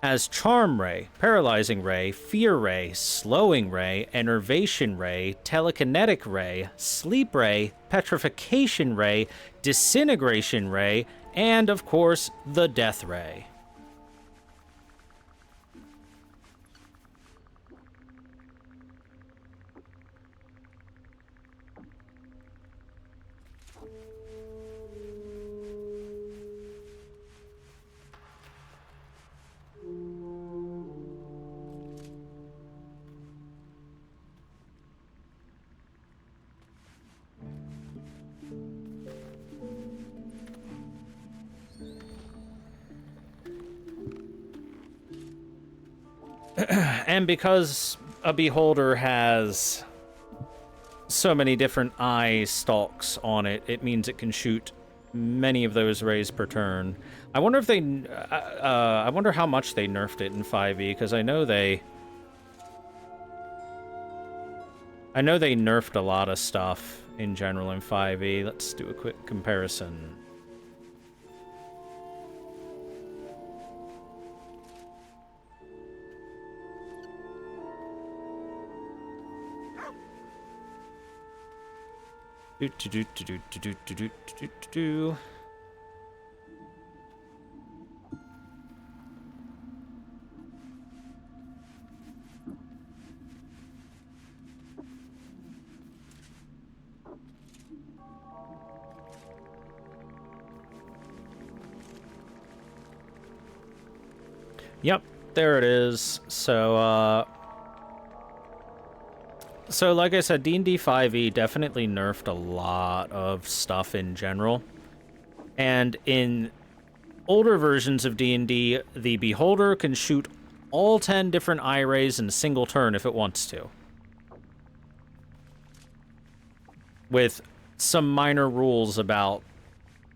has charm ray, paralyzing ray, fear ray, slowing ray, enervation ray, telekinetic ray, sleep ray, petrification ray, disintegration ray, and of course the death ray. And because a beholder has so many different eye stalks on it, it means it can shoot many of those rays per turn. I wonder if they, I wonder how much they nerfed it in 5e, because I know they nerfed a lot of stuff in general in 5e. Let's do a quick comparison. Yep, there it is. So like I said, D&D 5e definitely nerfed a lot of stuff in general. And in older versions of D&D, the beholder can shoot all 10 different eye rays in a single turn if it wants to, with some minor rules about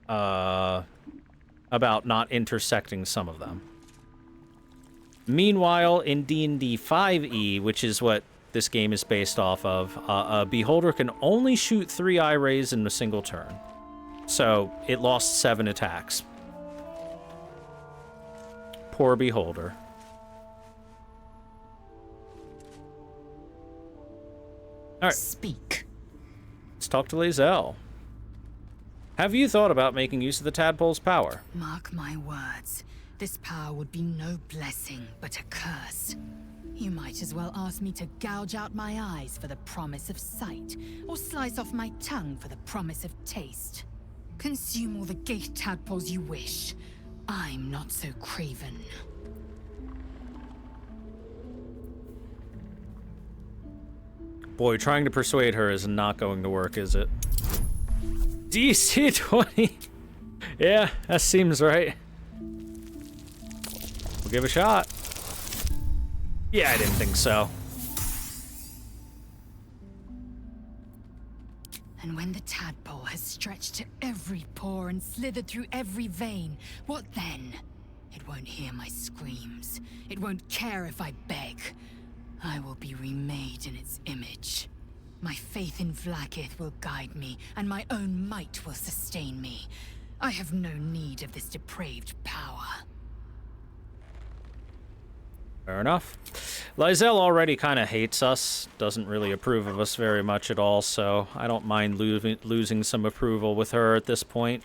not intersecting some of them. Meanwhile, in D&D 5e, which is what this game is based off of, a beholder can only shoot 3 eye rays in a single turn. So it lost 7 attacks. Poor beholder. All right. Speak. Let's talk to Lae'zel. Have you thought about making use of the tadpole's power? Mark my words. this power would be no blessing, but a curse. You might as well ask me to gouge out my eyes for the promise of sight, or slice off my tongue for the promise of taste. Consume all the gate tadpoles you wish. I'm not so craven. Boy, trying to persuade her is not going to work, is it? DC 20. Yeah, that seems right. We'll give it a shot. Yeah, I didn't think so. And when the tadpole has stretched to every pore and slithered through every vein, what then? It won't hear my screams. It won't care if I beg. I will be remade in its image. My faith in Vlaakith will guide me, and my own might will sustain me. I have no need of this depraved power. Fair enough. Lysel already kind of hates us, doesn't really approve of us very much at all, so I don't mind losing some approval with her at this point.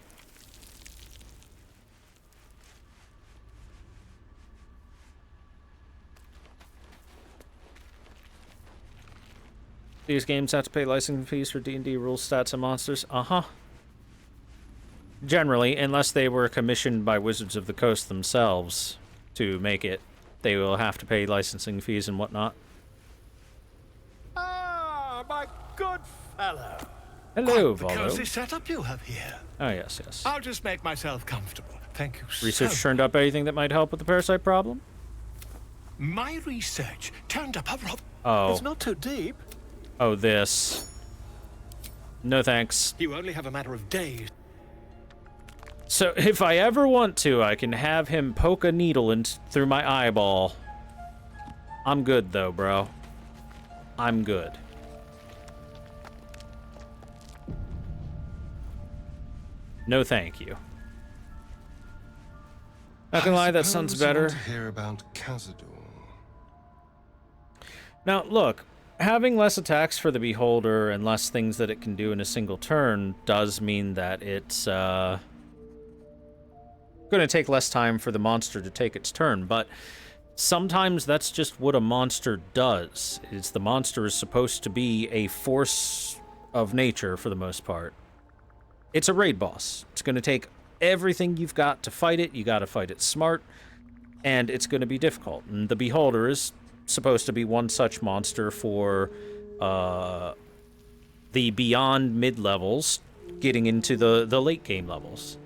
These games have to pay licensing fees for D&D rules, stats, and monsters. Uh-huh. Generally, unless they were commissioned by Wizards of the Coast themselves to make it, they will have to pay licensing fees and whatnot. Ah, my good fellow. Hello, Quite the Baldur. cozy setup you have here. Oh, yes, yes. I'll just make myself comfortable. Thank you Research so turned up anything that might help with the parasite problem? My research turned up a rob. Oh. It's not too deep. Oh, this. No thanks. You only have a matter of days. So, if I ever want to, I can have him poke a needle through my eyeball. I'm good, though, bro. I'm good. No thank you. Not gonna lie, that sounds better. To hear about Cazador. Now, look, having less attacks for the Beholder and less things that it can do in a single turn does mean that it's, going to take less time for the monster to take its turn, but sometimes that's just what a monster does. It's the monster is supposed to be a force of nature for the most part. It's a raid boss. It's going to take everything you've got to fight it. You got to fight it smart, and it's going to be difficult. And the Beholder is supposed to be one such monster for the beyond mid-levels getting into the late game levels.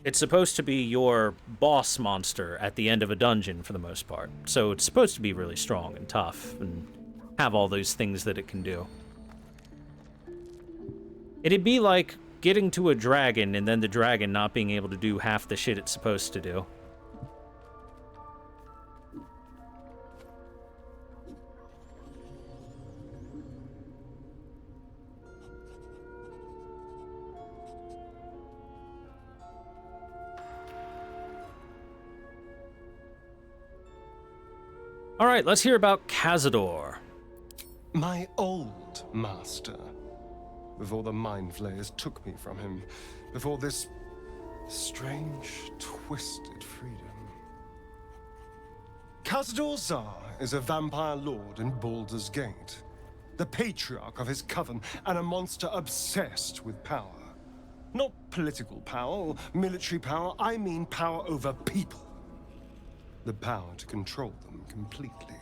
It's supposed to be your boss monster at the end of a dungeon for the most part. So it's supposed to be really strong and tough and have all those things that it can do. It'd be like getting to a dragon and then the dragon not being able to do half the shit it's supposed to do. All right, let's hear about Cazador. My old master. Before the Mind Flayers took me from him. Before this strange, twisted freedom. Cazador Zar is a vampire lord in Baldur's Gate. The patriarch of his coven and a monster obsessed with power. Not political power or military power, I mean power over people. The power to control them completely.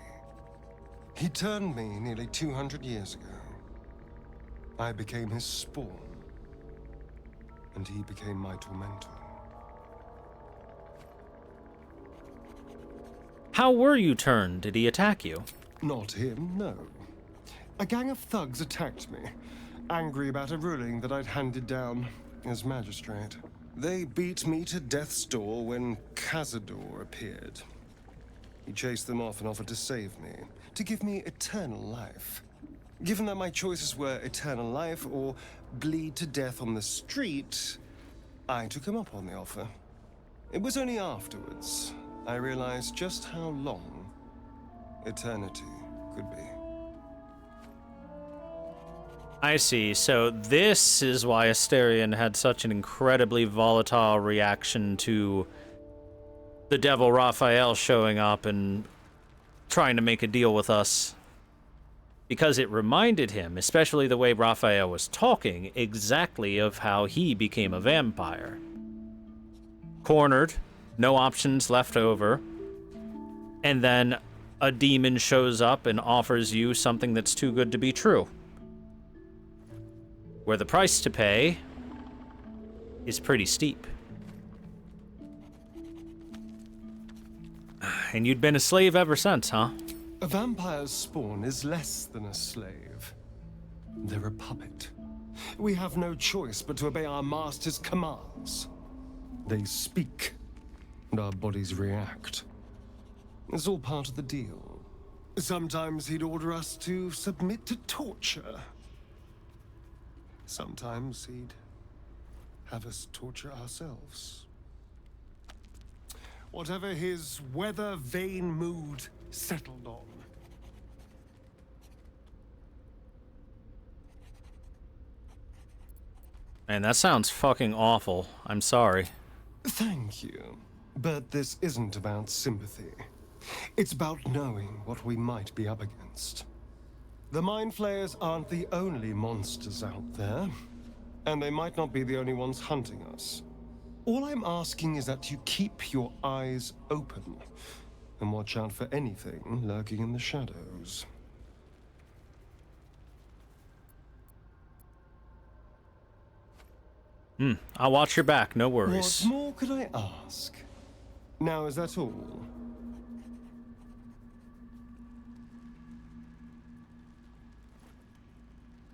He turned me nearly 200 years ago. I became his spawn, and he became my tormentor. How were you turned? Did he attack you? Not him, no. A gang of thugs attacked me, angry about a ruling that I'd handed down as magistrate. They beat me to death's door when Cazador appeared. He chased them off and offered to save me, to give me eternal life. Given that my choices were eternal life or bleed to death on the street, I took him up on the offer. It was only afterwards I realized just how long eternity could be. I see. So this is why Asterion had such an incredibly volatile reaction to the devil Raphael showing up and trying to make a deal with us. Because it reminded him, especially the way Raphael was talking, exactly of how he became a vampire. Cornered, no options left over, and then a demon shows up and offers you something that's too good to be true. Where the price to pay is pretty steep. And you'd been a slave ever since, huh? A vampire's spawn is less than a slave. They're a puppet. We have no choice but to obey our master's commands. They speak, and our bodies react. It's all part of the deal. Sometimes he'd order us to submit to torture. Sometimes he'd have us torture ourselves. Whatever his weather-vane mood settled on. Man, that sounds fucking awful. I'm sorry. Thank you. But this isn't about sympathy. It's about knowing what we might be up against. The Mind Flayers aren't the only monsters out there, and they might not be the only ones hunting us. All I'm asking is that you keep your eyes open and watch out for anything lurking in the shadows. I'll watch your back, no worries. What more could I ask? Now, is that all?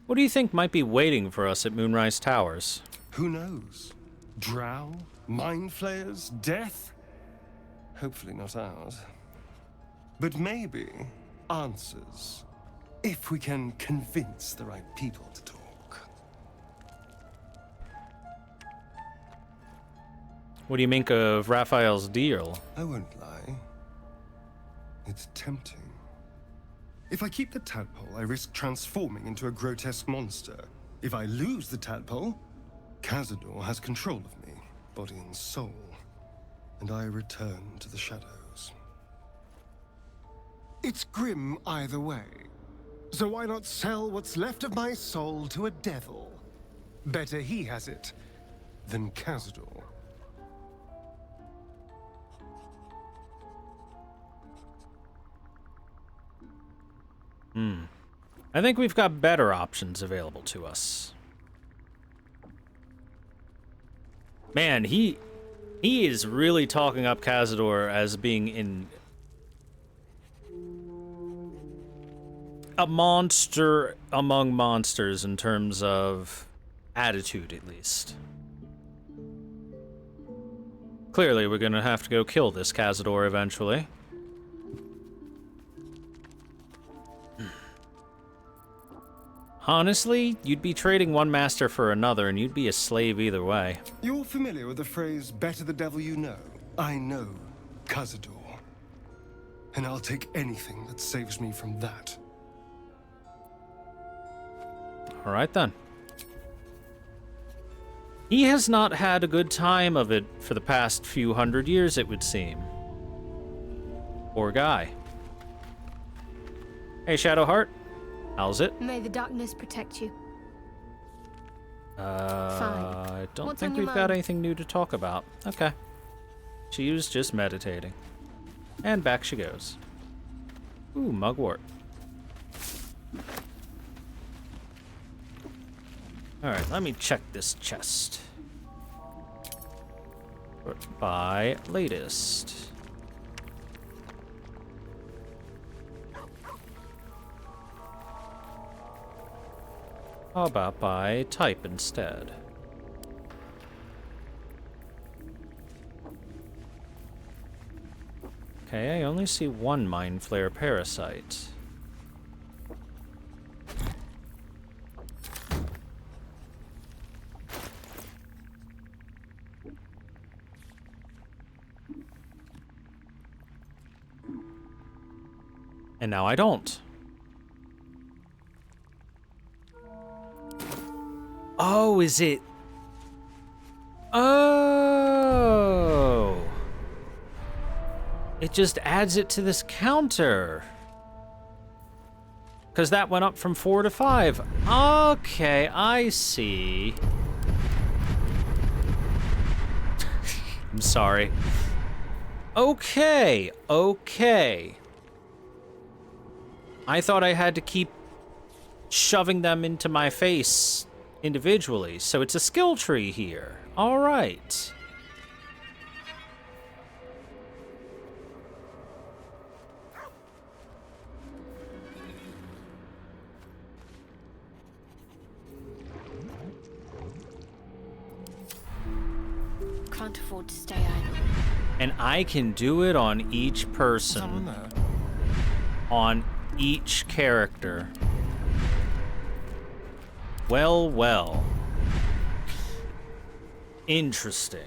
What do you think might be waiting for us at Moonrise Towers? Who knows? Drow? Mind Flayers? Death? Hopefully not ours. But maybe answers. If we can convince the right people to talk. What do you make of Raphael's deal? I won't lie. It's tempting. If I keep the tadpole, I risk transforming into a grotesque monster. If I lose the tadpole, Cazador has control of me, body and soul, and I return to the shadows. It's grim either way. So why not sell what's left of my soul to a devil? Better he has it than Cazador. I think we've got better options available to us. Man, he is really talking up Cazador as being a monster among monsters in terms of attitude, at least. Clearly, we're gonna have to go kill this Cazador eventually. Honestly, you'd be trading one master for another, and you'd be a slave either way. You're familiar with the phrase, better the devil you know? I know Cazador. And I'll take anything that saves me from that. Alright then. He has not had a good time of it for the past few hundred years, it would seem. Poor guy. Hey, Shadowheart. How's it? May the darkness protect you. I don't What's think on your we've got mind? anything new to talk about. Okay. She was just meditating. And back she goes. Ooh, mugwort. Alright, let me check this chest. By latest. How about by type instead? Okay, I only see one Mind Flare parasite. And now I don't. Oh, is it? Oh. It just adds it to this counter. Because that went up from 4 to 5. Okay, I see. I'm sorry. Okay, okay. I thought I had to keep shoving them into my face individually, so it's a skill tree here. All right. Can't afford to stay idle. And I can do it on each person. On each character. Well, well. Interesting.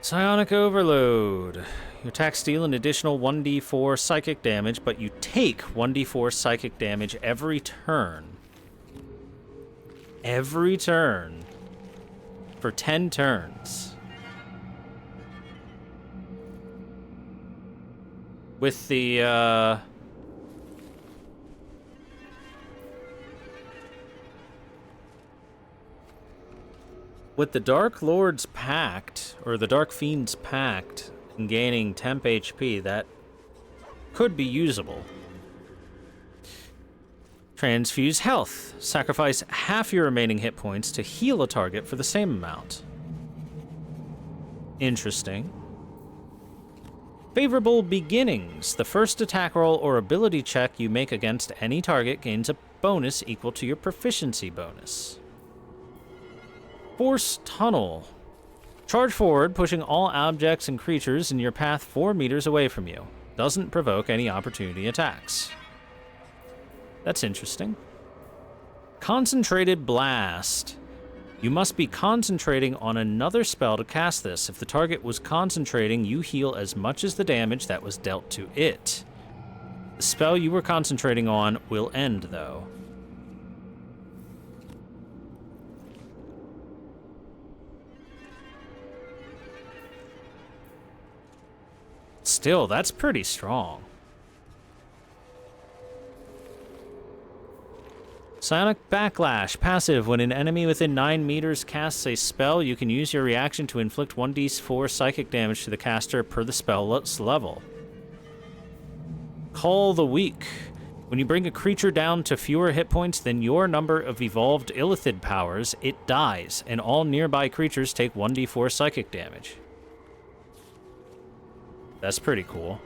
Psionic Overload. You attack, steal an additional 1d4 psychic damage, but you take 1d4 psychic damage every turn. Every turn. For 10 turns. With the, with the Dark Lord's Pact, or the Dark Fiend's Pact, and gaining temp HP, that could be usable. Transfuse health. Sacrifice half your remaining hit points to heal a target for the same amount. Interesting. Favorable beginnings. The first attack roll or ability check you make against any target gains a bonus equal to your proficiency bonus. Force Tunnel. Charge forward, pushing all objects and creatures in your path 4 meters away from you. Doesn't provoke any opportunity attacks. That's interesting. Concentrated Blast. You must be concentrating on another spell to cast this. If the target was concentrating, you heal as much as the damage that was dealt to it. The spell you were concentrating on will end, though. Still, that's pretty strong. Psionic Backlash. Passive. When an enemy within 9 meters casts a spell, you can use your reaction to inflict 1d4 psychic damage to the caster per the spell's level. Call the Weak. When you bring a creature down to fewer hit points than your number of evolved Illithid powers, it dies, and all nearby creatures take 1d4 psychic damage. That's pretty cool.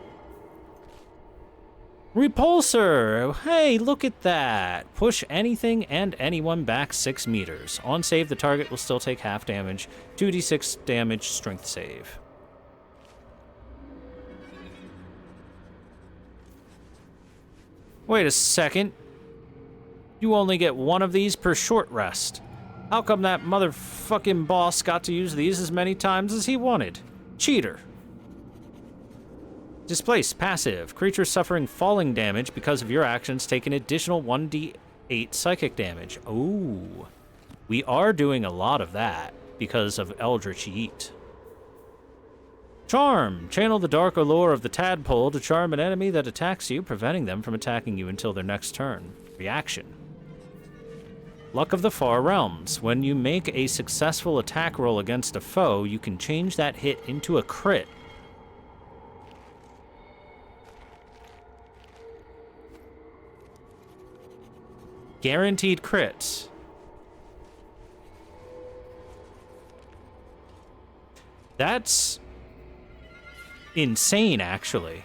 Repulsor! Hey, look at that! Push anything and anyone back 6 meters. On save, the target will still take half damage. 2d6 damage strength save. Wait a second. You only get one of these per short rest. How come that motherfucking boss got to use these as many times as he wanted? Cheater. Displace. Passive. Creatures suffering falling damage because of your actions take an additional 1d8 psychic damage. Ooh. We are doing a lot of that because of Eldritch Yeet. Charm. Channel the dark allure of the tadpole to charm an enemy that attacks you, preventing them from attacking you until their next turn. Reaction. Luck of the Far Realms. When you make a successful attack roll against a foe, you can change that hit into a crit. Guaranteed crits. That's insane, actually.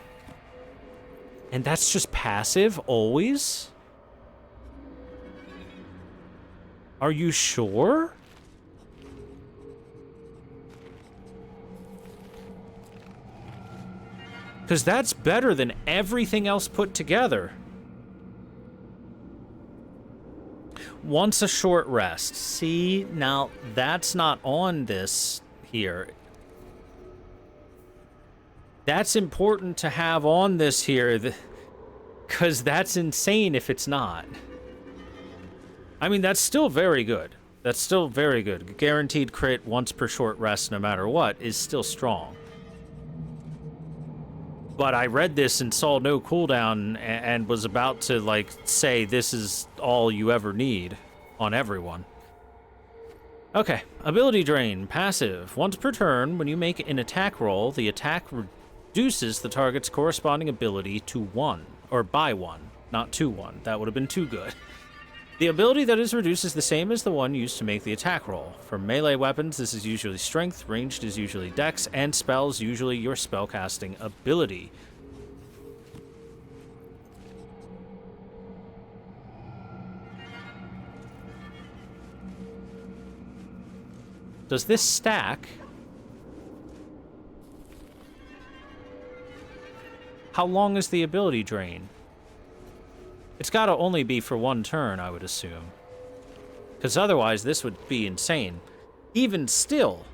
And that's just passive, always? Are you sure? Because that's better than everything else put together. Once a short rest. See, now that's not on this here. That's important to have on this here, because that's insane if it's not. I mean, that's still very good. That's still very good. Guaranteed crit once per short rest, no matter what, is still strong. But I read this and saw no cooldown and was about to, like, say this is all you ever need on everyone. Okay, ability drain, passive. Once per turn, when you make an attack roll, the attack reduces the target's corresponding ability to 1, or by 1, not to 1. That would have been too good. The ability that is reduced is the same as the one used to make the attack roll. For melee weapons, this is usually strength, ranged is usually dex, and spells usually your spellcasting ability. Does this stack? How long is the ability drain? It's got to only be for 1 turn, I would assume. Because otherwise, this would be insane. Even still.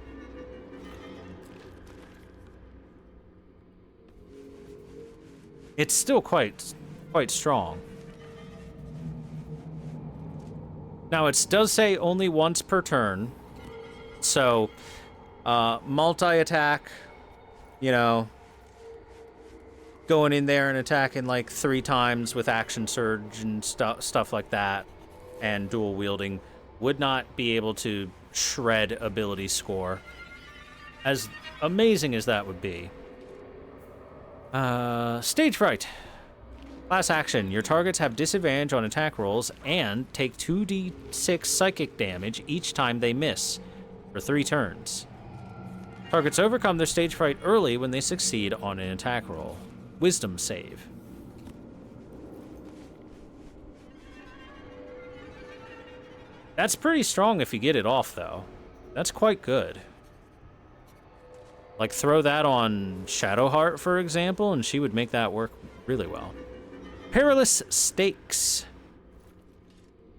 It's still quite strong. Now, it does say only once per turn. So, multi-attack, you know, going in there and attacking like 3 times with action surge and stuff like that, and dual wielding would not be able to shred ability score. As amazing as that would be. Stage fright. Class action. Your targets have disadvantage on attack rolls and take 2d6 psychic damage each time they miss for 3 turns. Targets overcome their stage fright early when they succeed on an attack roll. Wisdom save. That's pretty strong if you get it off, though. That's quite good. Like, throw that on Shadowheart, for example, and she would make that work really well. Perilous Stakes.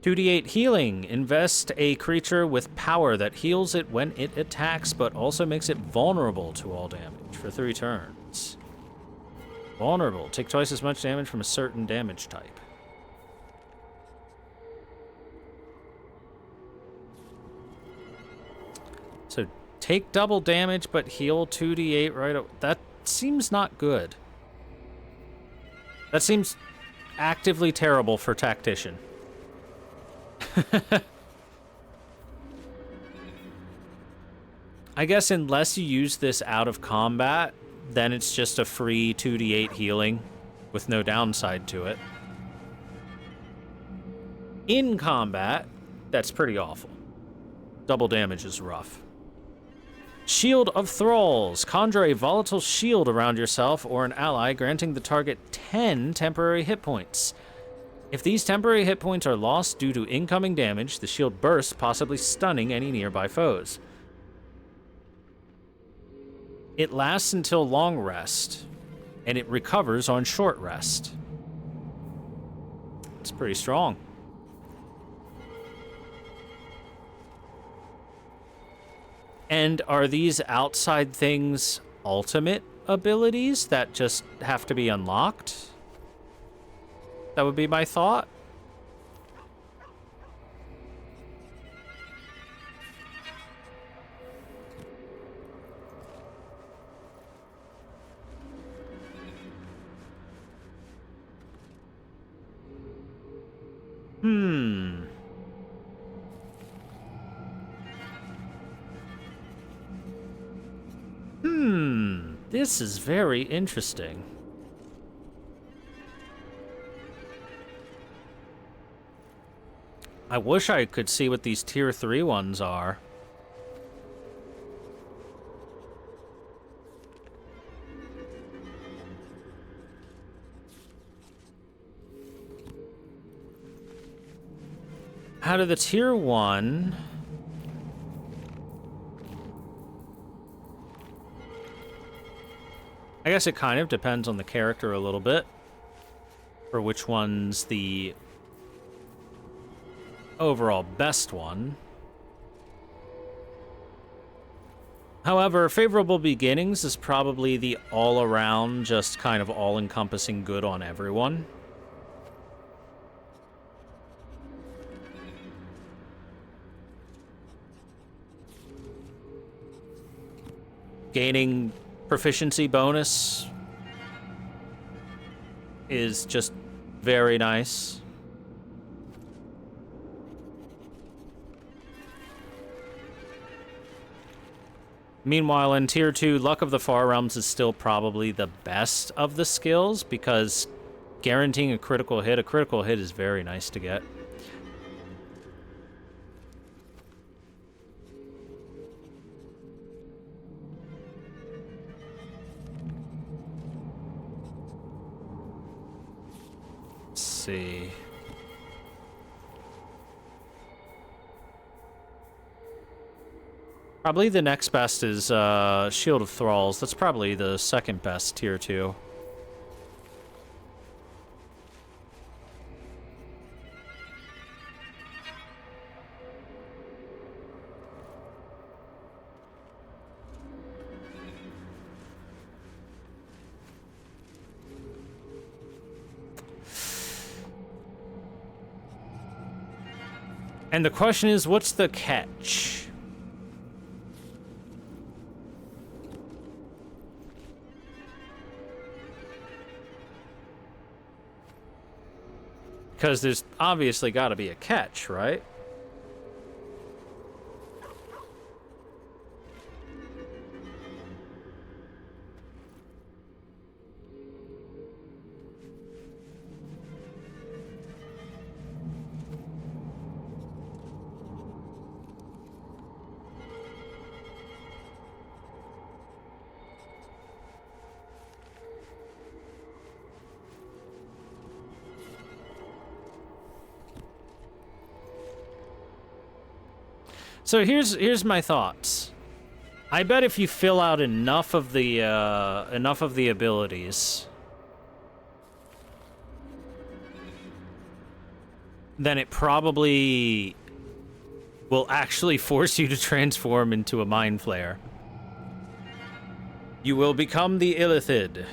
2d8 healing. Invest a creature with power that heals it when it attacks, but also makes it vulnerable to all damage for 3 turns. Vulnerable. Take twice as much damage from a certain damage type. So take double damage, but heal 2d8 right away. That seems not good. That seems actively terrible for Tactician. I guess unless you use this out of combat, then it's just a free 2d8 healing with no downside to it. In combat, that's pretty awful. Double damage is rough. Shield of Thralls. Conjure a volatile shield around yourself or an ally, granting the target 10 temporary hit points. If these temporary hit points are lost due to incoming damage, the shield bursts, possibly stunning any nearby foes. It lasts until long rest, and it recovers on short rest. It's pretty strong. And are these outside things ultimate abilities that just have to be unlocked? That would be my thought. This is very interesting. I wish I could see what these tier 3 ones are. Out of the tier 1... I guess it kind of depends on the character a little bit, for which one's the overall best one. However, Favorable Beginnings is probably the all-around, just kind of all-encompassing good on everyone. gaining proficiency bonus is just very nice. Meanwhile, in Tier 2, Luck of the Far Realms is still probably the best of the skills because guaranteeing a critical hit is very nice to get. Let's see. Probably the next best is Shield of Thralls. That's probably the second best Tier 2. And the question is, what's the catch? Because there's obviously got to be a catch, right? So here's my thoughts. I bet if you fill out enough of the abilities, then it probably will actually force you to transform into a Mind Flayer. You will become the Illithid.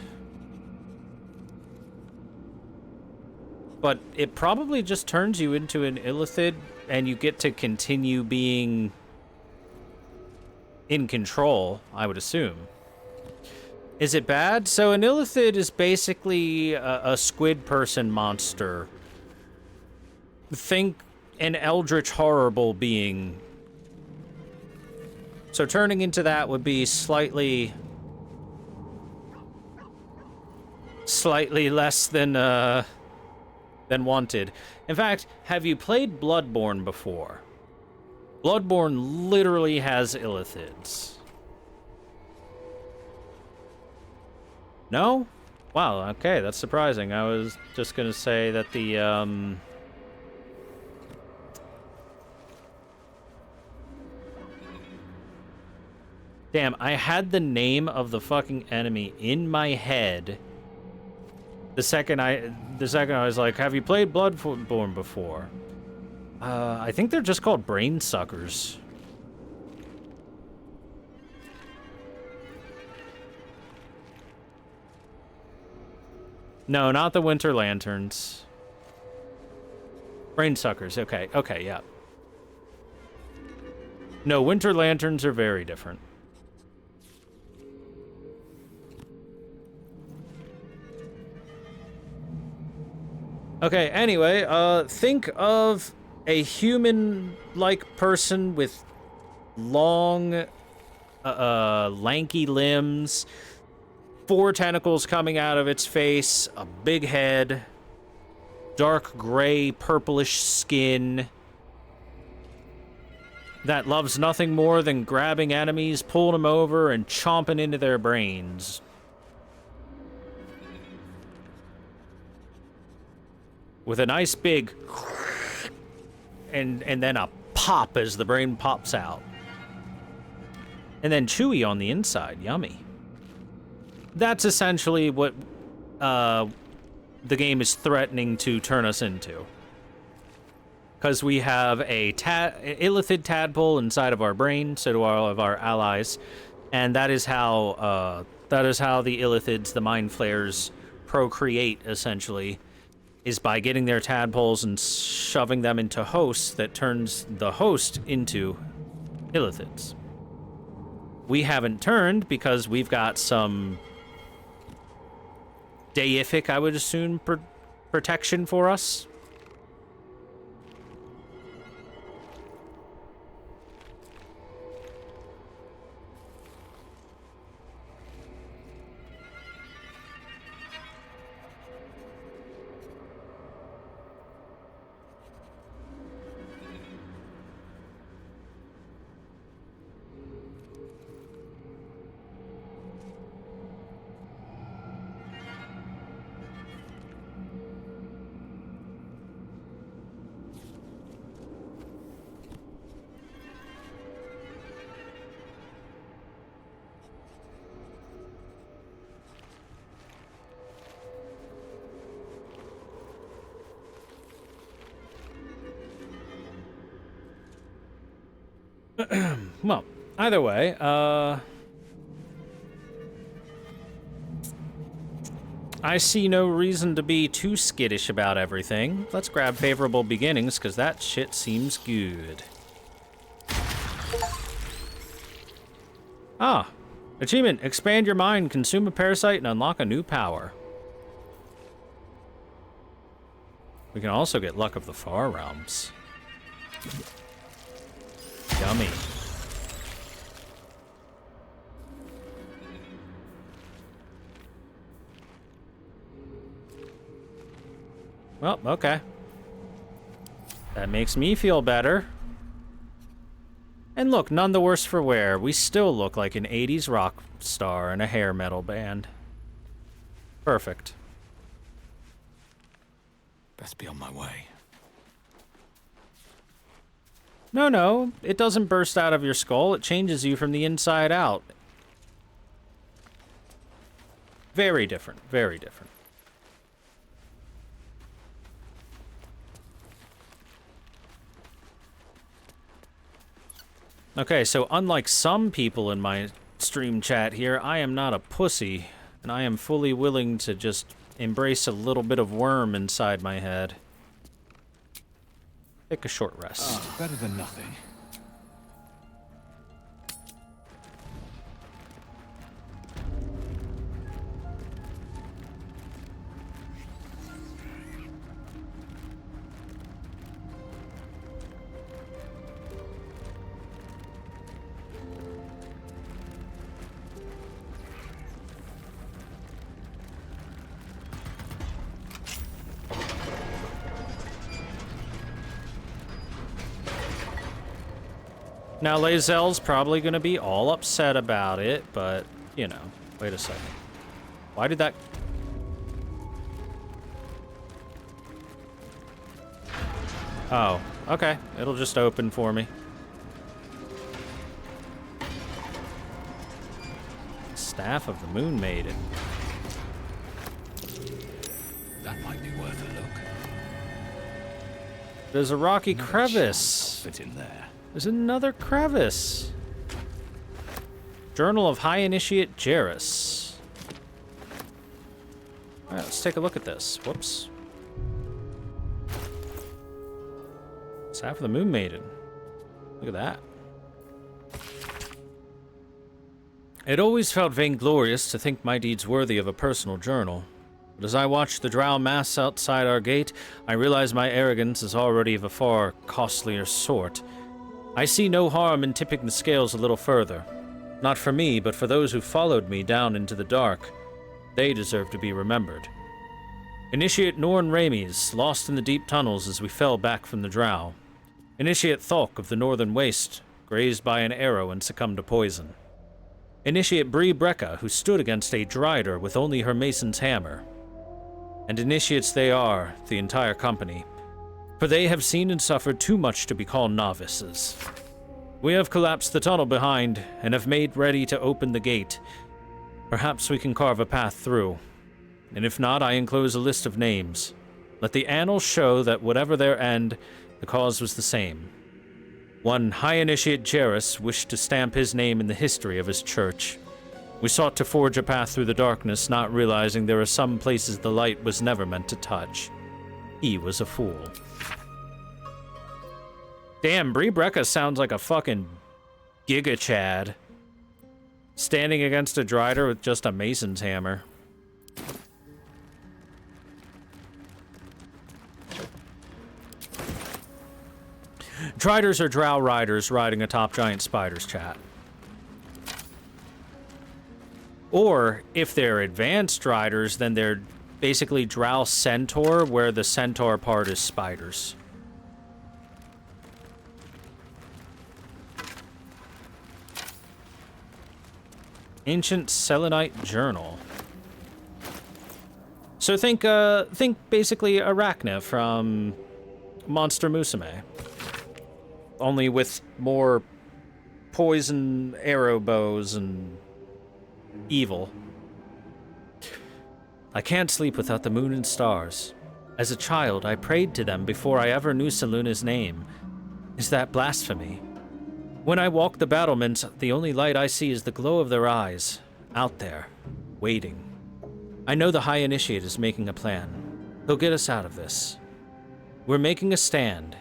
But it probably just turns you into an Illithid, and you get to continue being in control, I would assume. Is it bad? So an Illithid is basically a squid person monster. Think an eldritch horrible being. So turning into that would be slightly less than wanted. In fact, have you played Bloodborne before? Bloodborne literally has Illithids. No? Wow, okay, that's surprising. I was just gonna say that the, Damn, I had the name of the fucking enemy in my head the second I was like, have you played Bloodborne before? I think they're just called brain suckers. No, not the Winter Lanterns. Brain suckers, okay, yeah. No, Winter Lanterns are very different. Okay, anyway, think of a human-like person with long, lanky limbs, 4 tentacles coming out of its face, a big head, dark gray, purplish skin, that loves nothing more than grabbing enemies, pulling them over, and chomping into their brains. With a nice big and then a pop as the brain pops out. And then chewy on the inside. Yummy. That's essentially what the game is threatening to turn us into. Because we have a Illithid tadpole inside of our brain, so do all of our allies. And that is how the Illithids, the Mind Flayers, procreate, essentially. Is by getting their tadpoles and shoving them into hosts that turns the host into Illithids. we haven't turned because we've got some deific, I would assume, protection for us. Well, either way, I see no reason to be too skittish about everything. Let's grab favorable beginnings, because that shit seems good. Ah, achievement, expand your mind, consume a parasite, and unlock a new power. We can also get Luck of the Far Realms. Yummy. Well, okay. That makes me feel better. And look, none the worse for wear. We still look like an 80s rock star in a hair metal band. Perfect. Best be on my way. No, it doesn't burst out of your skull. It changes you from the inside out. Very different, very different. Okay, so unlike some people in my stream chat here, I am not a pussy, and I am fully willing to just embrace a little bit of worm inside my head. Take a short rest. Better than nothing. Now, Lae'zel's probably going to be all upset about it, but, you know, wait a second. Why did that... Oh, okay. It'll just open for me. Staff of the Moon Maiden. That might be worth a look. There's a rocky crevice. Fit in there. There's another crevice. Journal of High Initiate Jairus. Alright, let's take a look at this. Whoops. Staff of the Moon Maiden. Look at that. It always felt vainglorious to think my deeds worthy of a personal journal. But as I watched the drow mass outside our gate, I realized my arrogance is already of a far costlier sort. I see no harm in tipping the scales a little further. Not for me, but for those who followed me down into the dark. They deserve to be remembered. Initiate Norn Ramies, lost in the deep tunnels as we fell back from the drow. Initiate Thulk of the Northern Waste, grazed by an arrow and succumbed to poison. Initiate Bree Brecca, who stood against a Drider with only her mason's hammer. And initiates they are, the entire company. For they have seen and suffered too much to be called novices. We have collapsed the tunnel behind, and have made ready to open the gate. Perhaps we can carve a path through. And if not, I enclose a list of names. Let the annals show that whatever their end, the cause was the same. One High Initiate Jairus wished to stamp his name in the history of his church. We sought to forge a path through the darkness, not realizing there are some places the light was never meant to touch. He was a fool. Damn, Bree Brecca sounds like a fucking Giga Chad. Standing against a Drider with just a mason's hammer. Driders are drow riders riding atop giant spiders, chat. Or, if they're advanced riders, then they're basically drow centaur, where the centaur part is spiders. Ancient Selenite Journal. So think basically Arachne from Monster Musume. Only with more poison arrow bows and evil. I can't sleep without the moon and stars. As a child, I prayed to them before I ever knew Seluna's name. Is that blasphemy? When I walk the battlements, the only light I see is the glow of their eyes. Out there, waiting. I know the High Initiate is making a plan. He'll get us out of this. We're making a stand.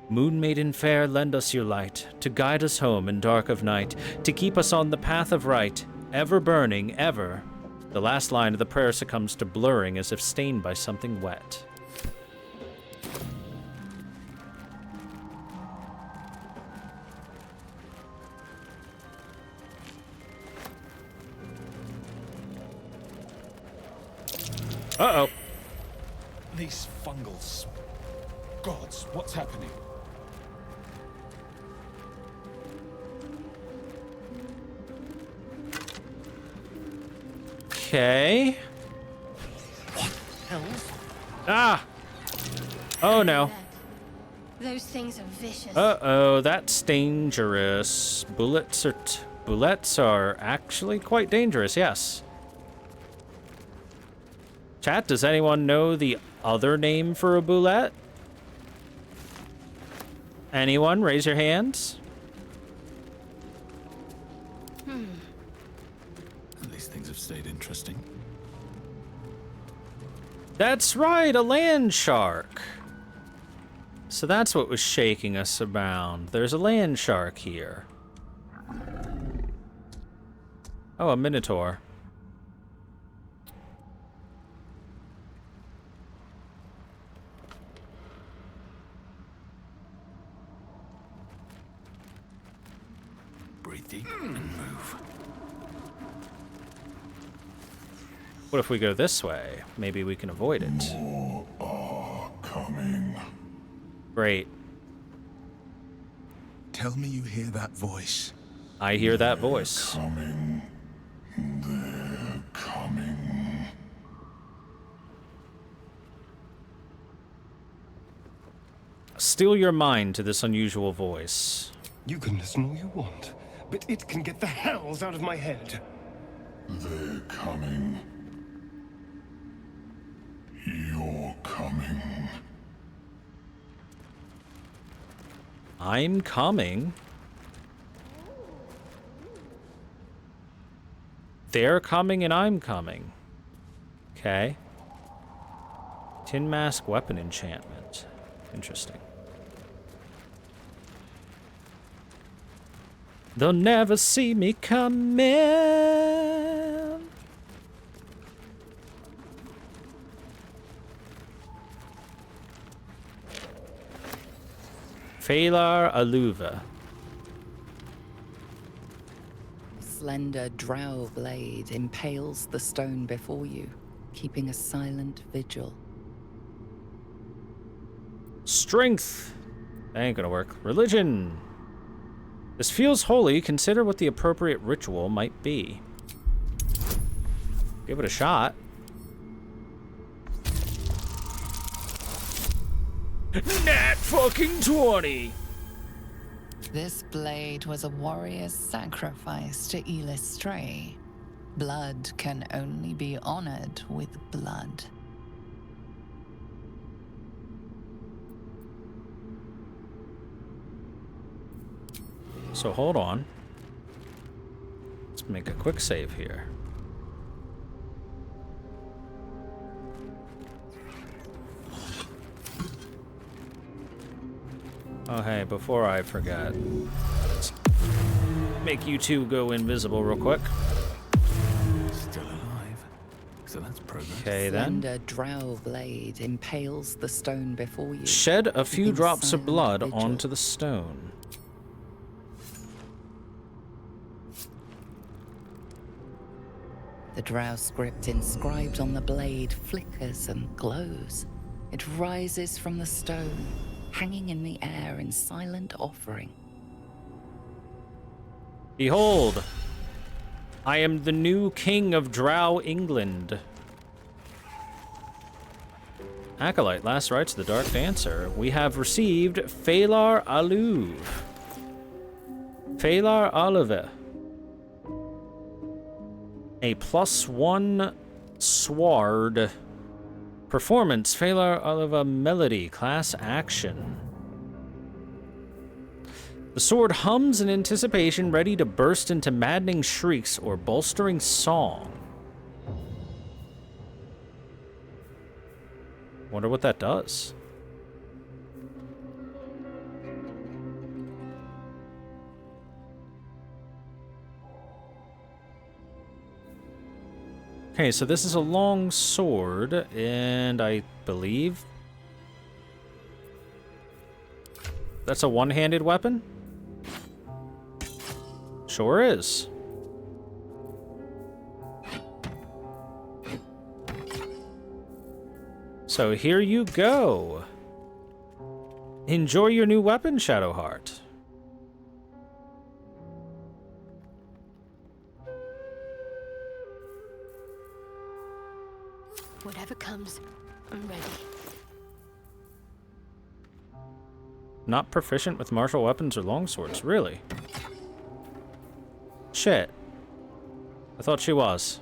Moon Maiden fair, lend us your light, to guide us home in dark of night, to keep us on the path of right, ever burning, ever. The last line of the prayer succumbs to blurring as if stained by something wet. Uh-oh. These fungals. Gods, what's happening? Okay. What hells? Ah! Oh no. Those things are vicious. Uh-oh, that's dangerous. Bullets are actually quite dangerous, yes. Chat, does anyone know the other name for a bullet? Anyone? Raise your hands. These things have stayed interesting. That's right, a land shark. So that's what was shaking us around. There's a land shark here. Oh, a minotaur. Breathe deep and move. What if we go this way? Maybe we can avoid it. More are coming. Great. Tell me you hear that voice. I hear that voice. Coming. They're coming. Steel your mind to this unusual voice. You can listen all you want, but it can get the hells out of my head. They're coming. You're coming. I'm coming. They're coming and I'm coming. Okay. Tin mask weapon enchantment. Interesting. They'll never see me coming. Phalar Aluva. Slender drow blade impales the stone before you, keeping a silent vigil. Strength. That ain't gonna work. Religion. This feels holy. Consider what the appropriate ritual might be. Give it a shot. Nat fucking 20! This blade was a warrior's sacrifice to Elistray. Blood can only be honored with blood. So hold on. Let's make a quick save here. Oh hey, before I forget. make you two go invisible real quick. Still alive. So that's progress. Okay, then. Slender drow blade impales the stone before you. Shed a few In drops of silent blood vigil. onto the stone. The drow script inscribed on the blade flickers and glows. It rises from the stone, hanging in the air in silent offering. Behold, I am the new king of Drow England. Acolyte, last rites of the Dark Dancer. We have received Phalar Aluv. Phalar Aluve. A +1 sword. Performance, Phalar Aluva Melody, class action. The sword hums in anticipation, ready to burst into maddening shrieks or bolstering song. Wonder what that does. Okay, so this is a long sword, and I believe that's a one-handed weapon? Sure is. So here you go. Enjoy your new weapon, Shadowheart. Whatever comes, I'm ready. Not proficient with martial weapons or longswords, really? Shit. I thought she was.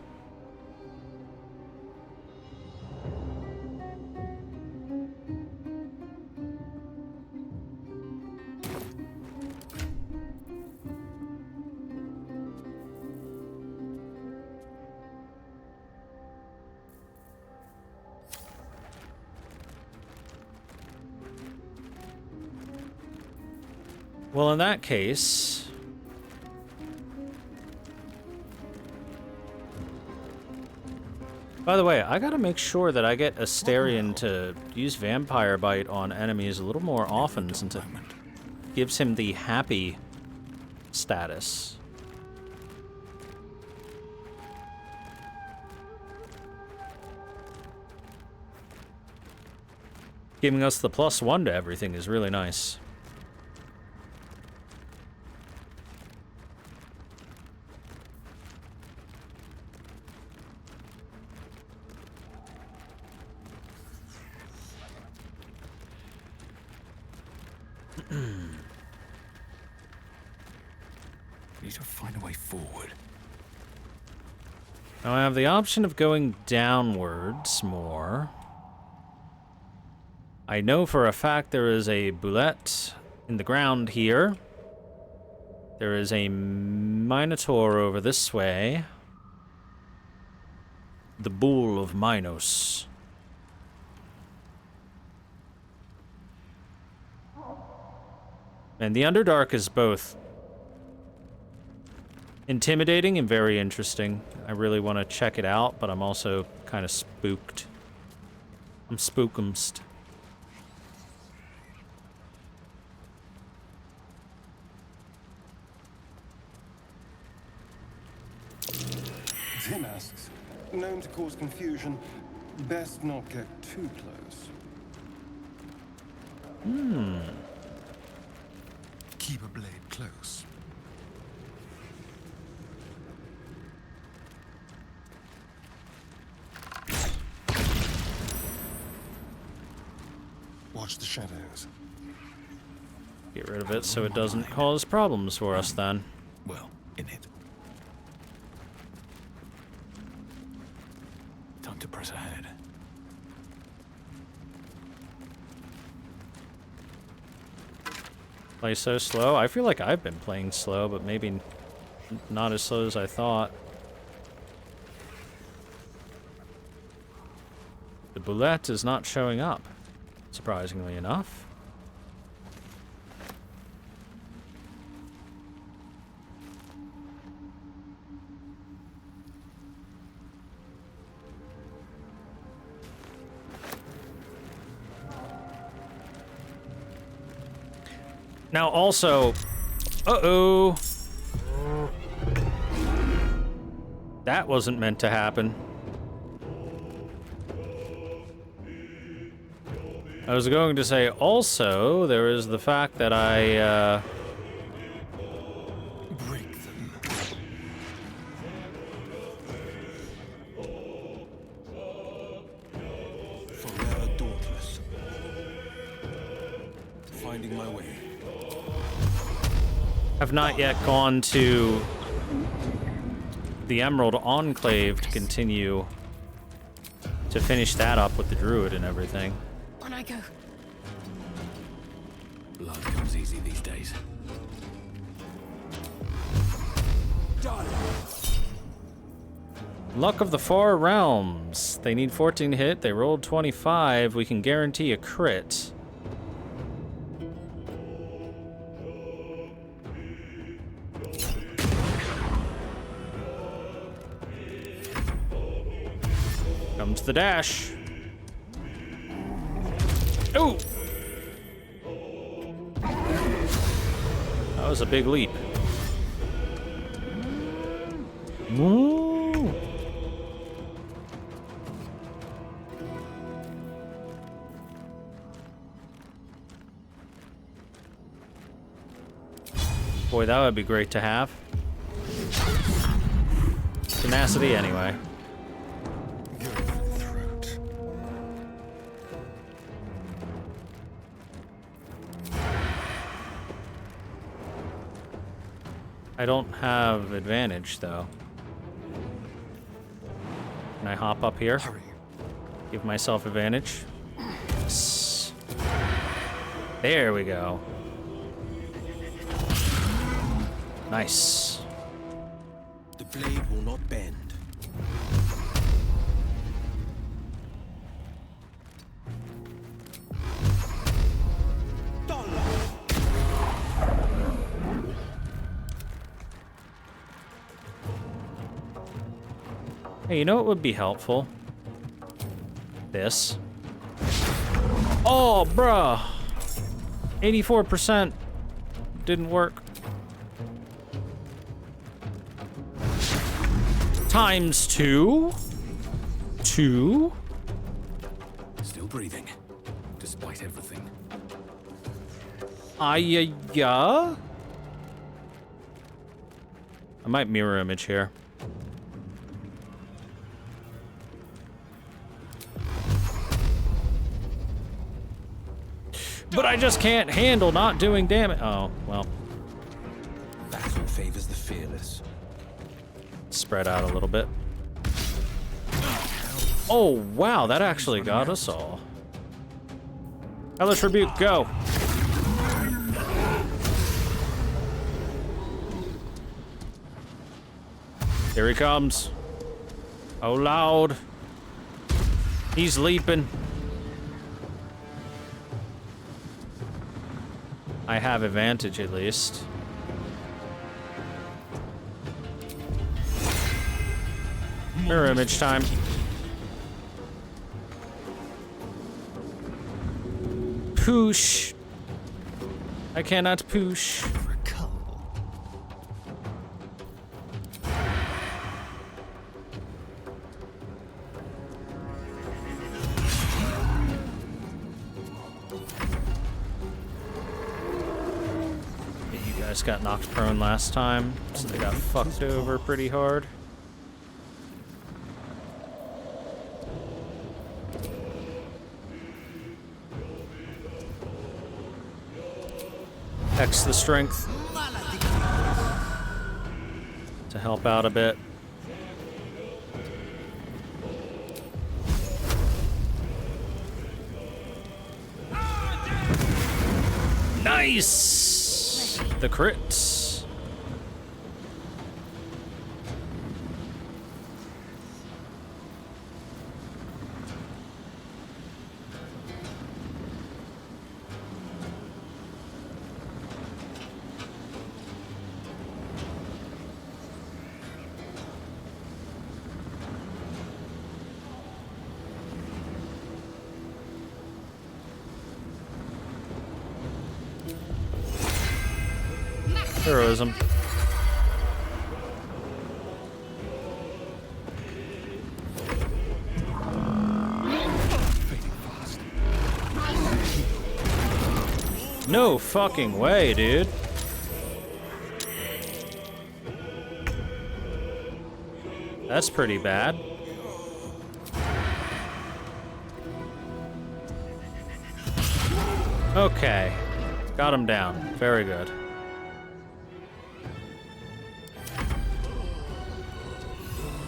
Well, in that case... By the way, I gotta make sure that I get Asterion to use Vampire Bite on enemies a little more often, since it gives him the happy status. Giving us the +1 to everything is really nice. Need to find a way forward. Now I have the option of going downwards more. I know for a fact there is a boulette in the ground here. There is a Minotaur over this way. The Bull of Minos. And the Underdark is both intimidating and very interesting. I really want to check it out, but I'm also kind of spooked. I'm spookumst. Tim asks, known to cause confusion, best not get too close. Keep a blade close. Watch the shadows. Get rid of it so it doesn't cause problems for us then. Well, in it. Time to press ahead. Play so slow? I feel like I've been playing slow, but maybe not as slow as I thought. The boulette is not showing up, surprisingly enough. Now also, uh-oh. That wasn't meant to happen. I was going to say also, there is the fact that I, Break them. Forever dauntless. Finding my way. have not yet gone to the Emerald Enclave to continue to finish that up with the druid and everything. On I go. Blood comes easy these days. Luck of the Far Realms. They need 14 hit. They rolled 25. We can guarantee a crit. Comes the dash. Oh! That was a big leap. Woo! Boy, that would be great to have. Tenacity, anyway. I don't have advantage, though. Can I hop up here? Hurry. Give myself advantage. Yes. There we go. Nice. The blade will not bend. Hey, you know what would be helpful? This. Oh, bruh. 84% didn't work. Times 2. 2. Still breathing, despite everything. Yeah. I might mirror image here. But I just can't handle not doing damage. Oh, well. Battle favors the fearless. Spread out a little bit. Oh, wow, that actually got us all. Hellish Rebuke, go. Here he comes. Oh, loud. He's leaping. I have advantage at least. Mirror image time. Push. I cannot push. Got knocked prone last time, so they got fucked over pretty hard. X the strength to help out a bit. Nice! The crits. Heroism. No fucking way, dude. That's pretty bad. Okay. Got him down. Very good.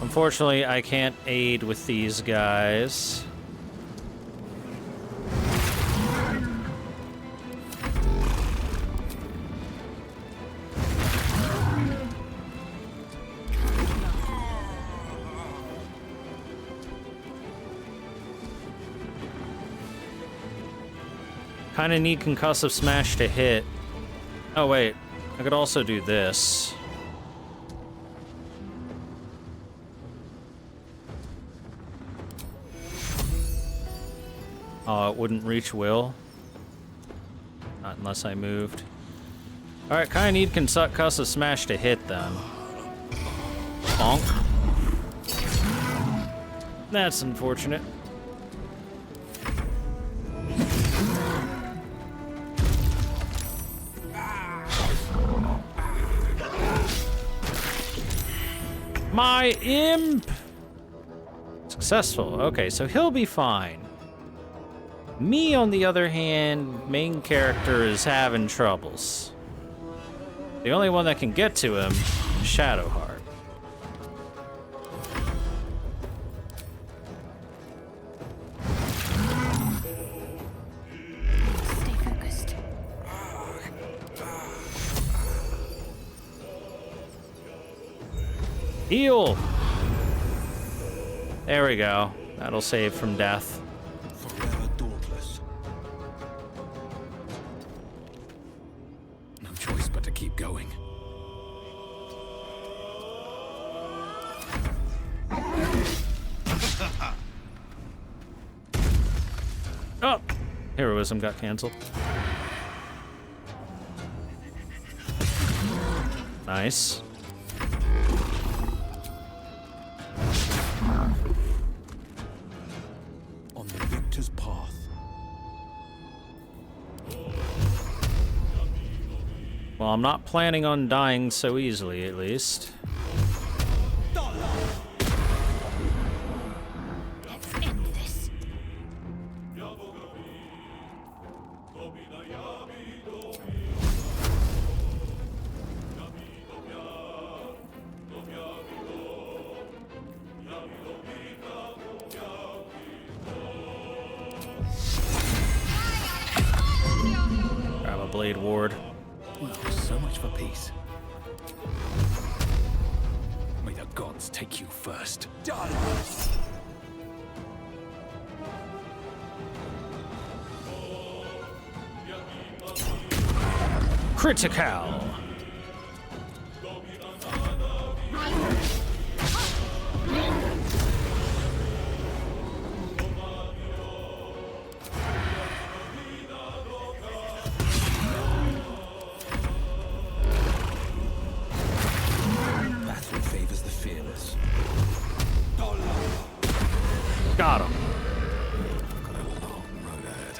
Unfortunately, I can't aid with these guys. Kind of need concussive smash to hit. Oh wait, I could also do this. Oh, it wouldn't reach Will. Not unless I moved. Alright, kind of need concussive smash to hit then. Bonk. That's unfortunate. My imp! Successful. Okay, so he'll be fine. Me, on the other hand, main character is having troubles. The only one that can get to him is Shadowheart. Stay focused. Heal! There we go. That'll save from death. Forever dauntless. No choice but to keep going. Oh! Heroism got canceled. Nice. On the victor's path. Well, I'm not planning on dying so easily, at least. Let's end this. Grab a blade ward. Well, so much for peace. May the gods take you first. Critical! Battle favors the fearless. Got him. Got a long road ahead.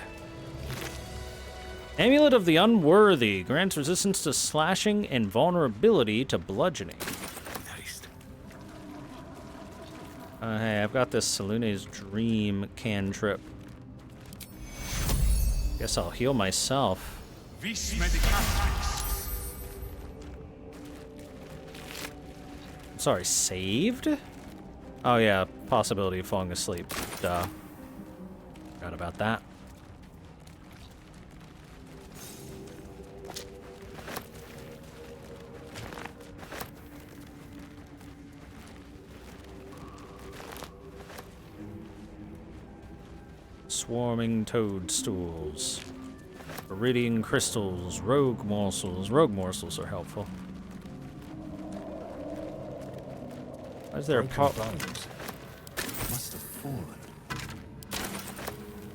Amulet of the Unworthy grants resistance to slashing and vulnerability to bludgeoning. Haste. Hey, I've got this Salune's Dream cantrip. Guess I'll heal myself. Vis medicatrix. Sorry, saved? Oh yeah, possibility of falling asleep. Duh. Forgot about that. Swarming toadstools. Iridian crystals, rogue morsels. Rogue morsels are helpful. Why is there a pop? Must have fallen.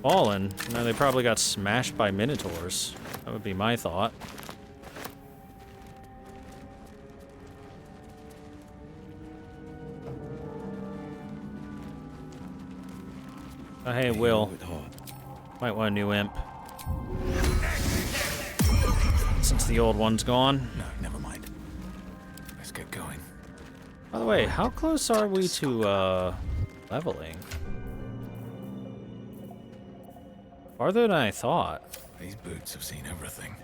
Fallen? No, they probably got smashed by minotaurs. That would be my thought. Oh, hey, Will. Might want a new imp. Since the old one's gone. No, never mind. Let's get going. By the way, how close are we to, leveling? Farther than I thought. These boots have seen everything.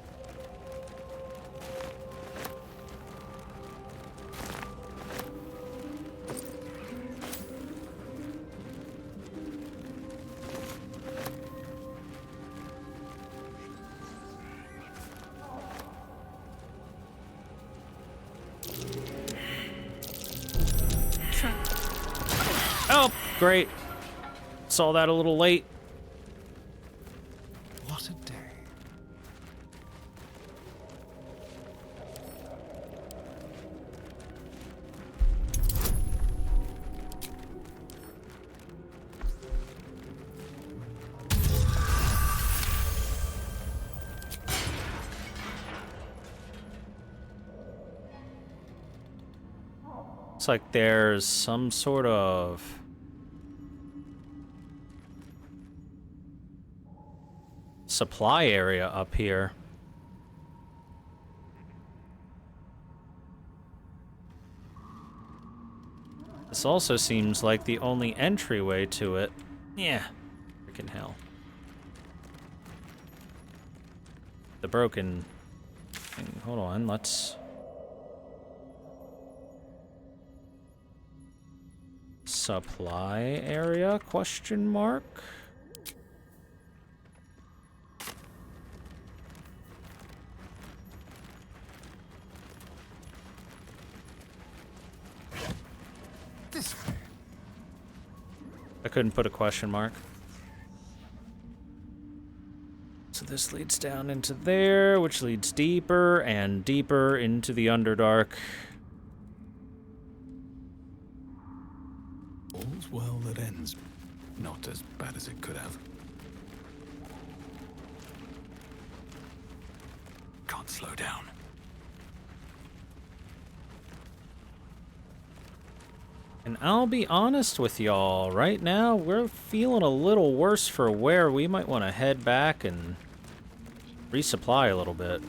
Oh, great. Saw that a little late. What a day. Looks like there's some sort of supply area up here. This also seems like the only entryway to it. Yeah, freaking hell. The broken thing. Hold on, let's... Supply area, question mark? This way. I couldn't put a question mark. So this leads down into there, which leads deeper and deeper into the Underdark. All's well that ends. Not as bad as it could have. Can't slow down. And I'll be honest with y'all, right now we're feeling a little worse for wear. We might want to head back and resupply a little bit.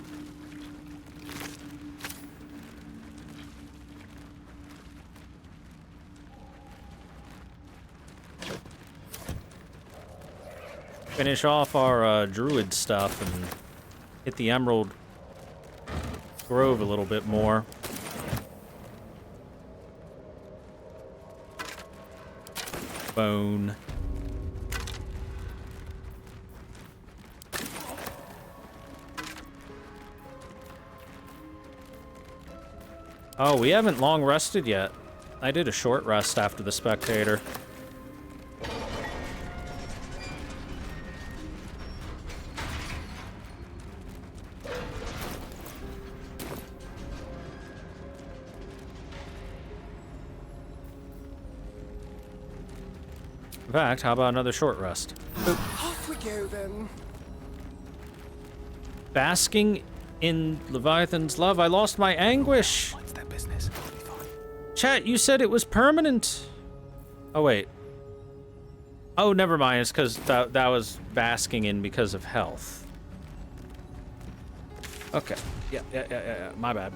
Finish off our druid stuff and hit the Emerald Grove a little bit more. Bone. Oh, we haven't long rested yet. I did a short rest after the Spectator. In fact, how about another short rest? Off we go then. Basking in Leviathan's love, I lost my anguish. What's their business? Chat, you said it was permanent. Oh, wait. Oh, never mind. It's because that was basking in because of health. Okay. Yeah. My bad.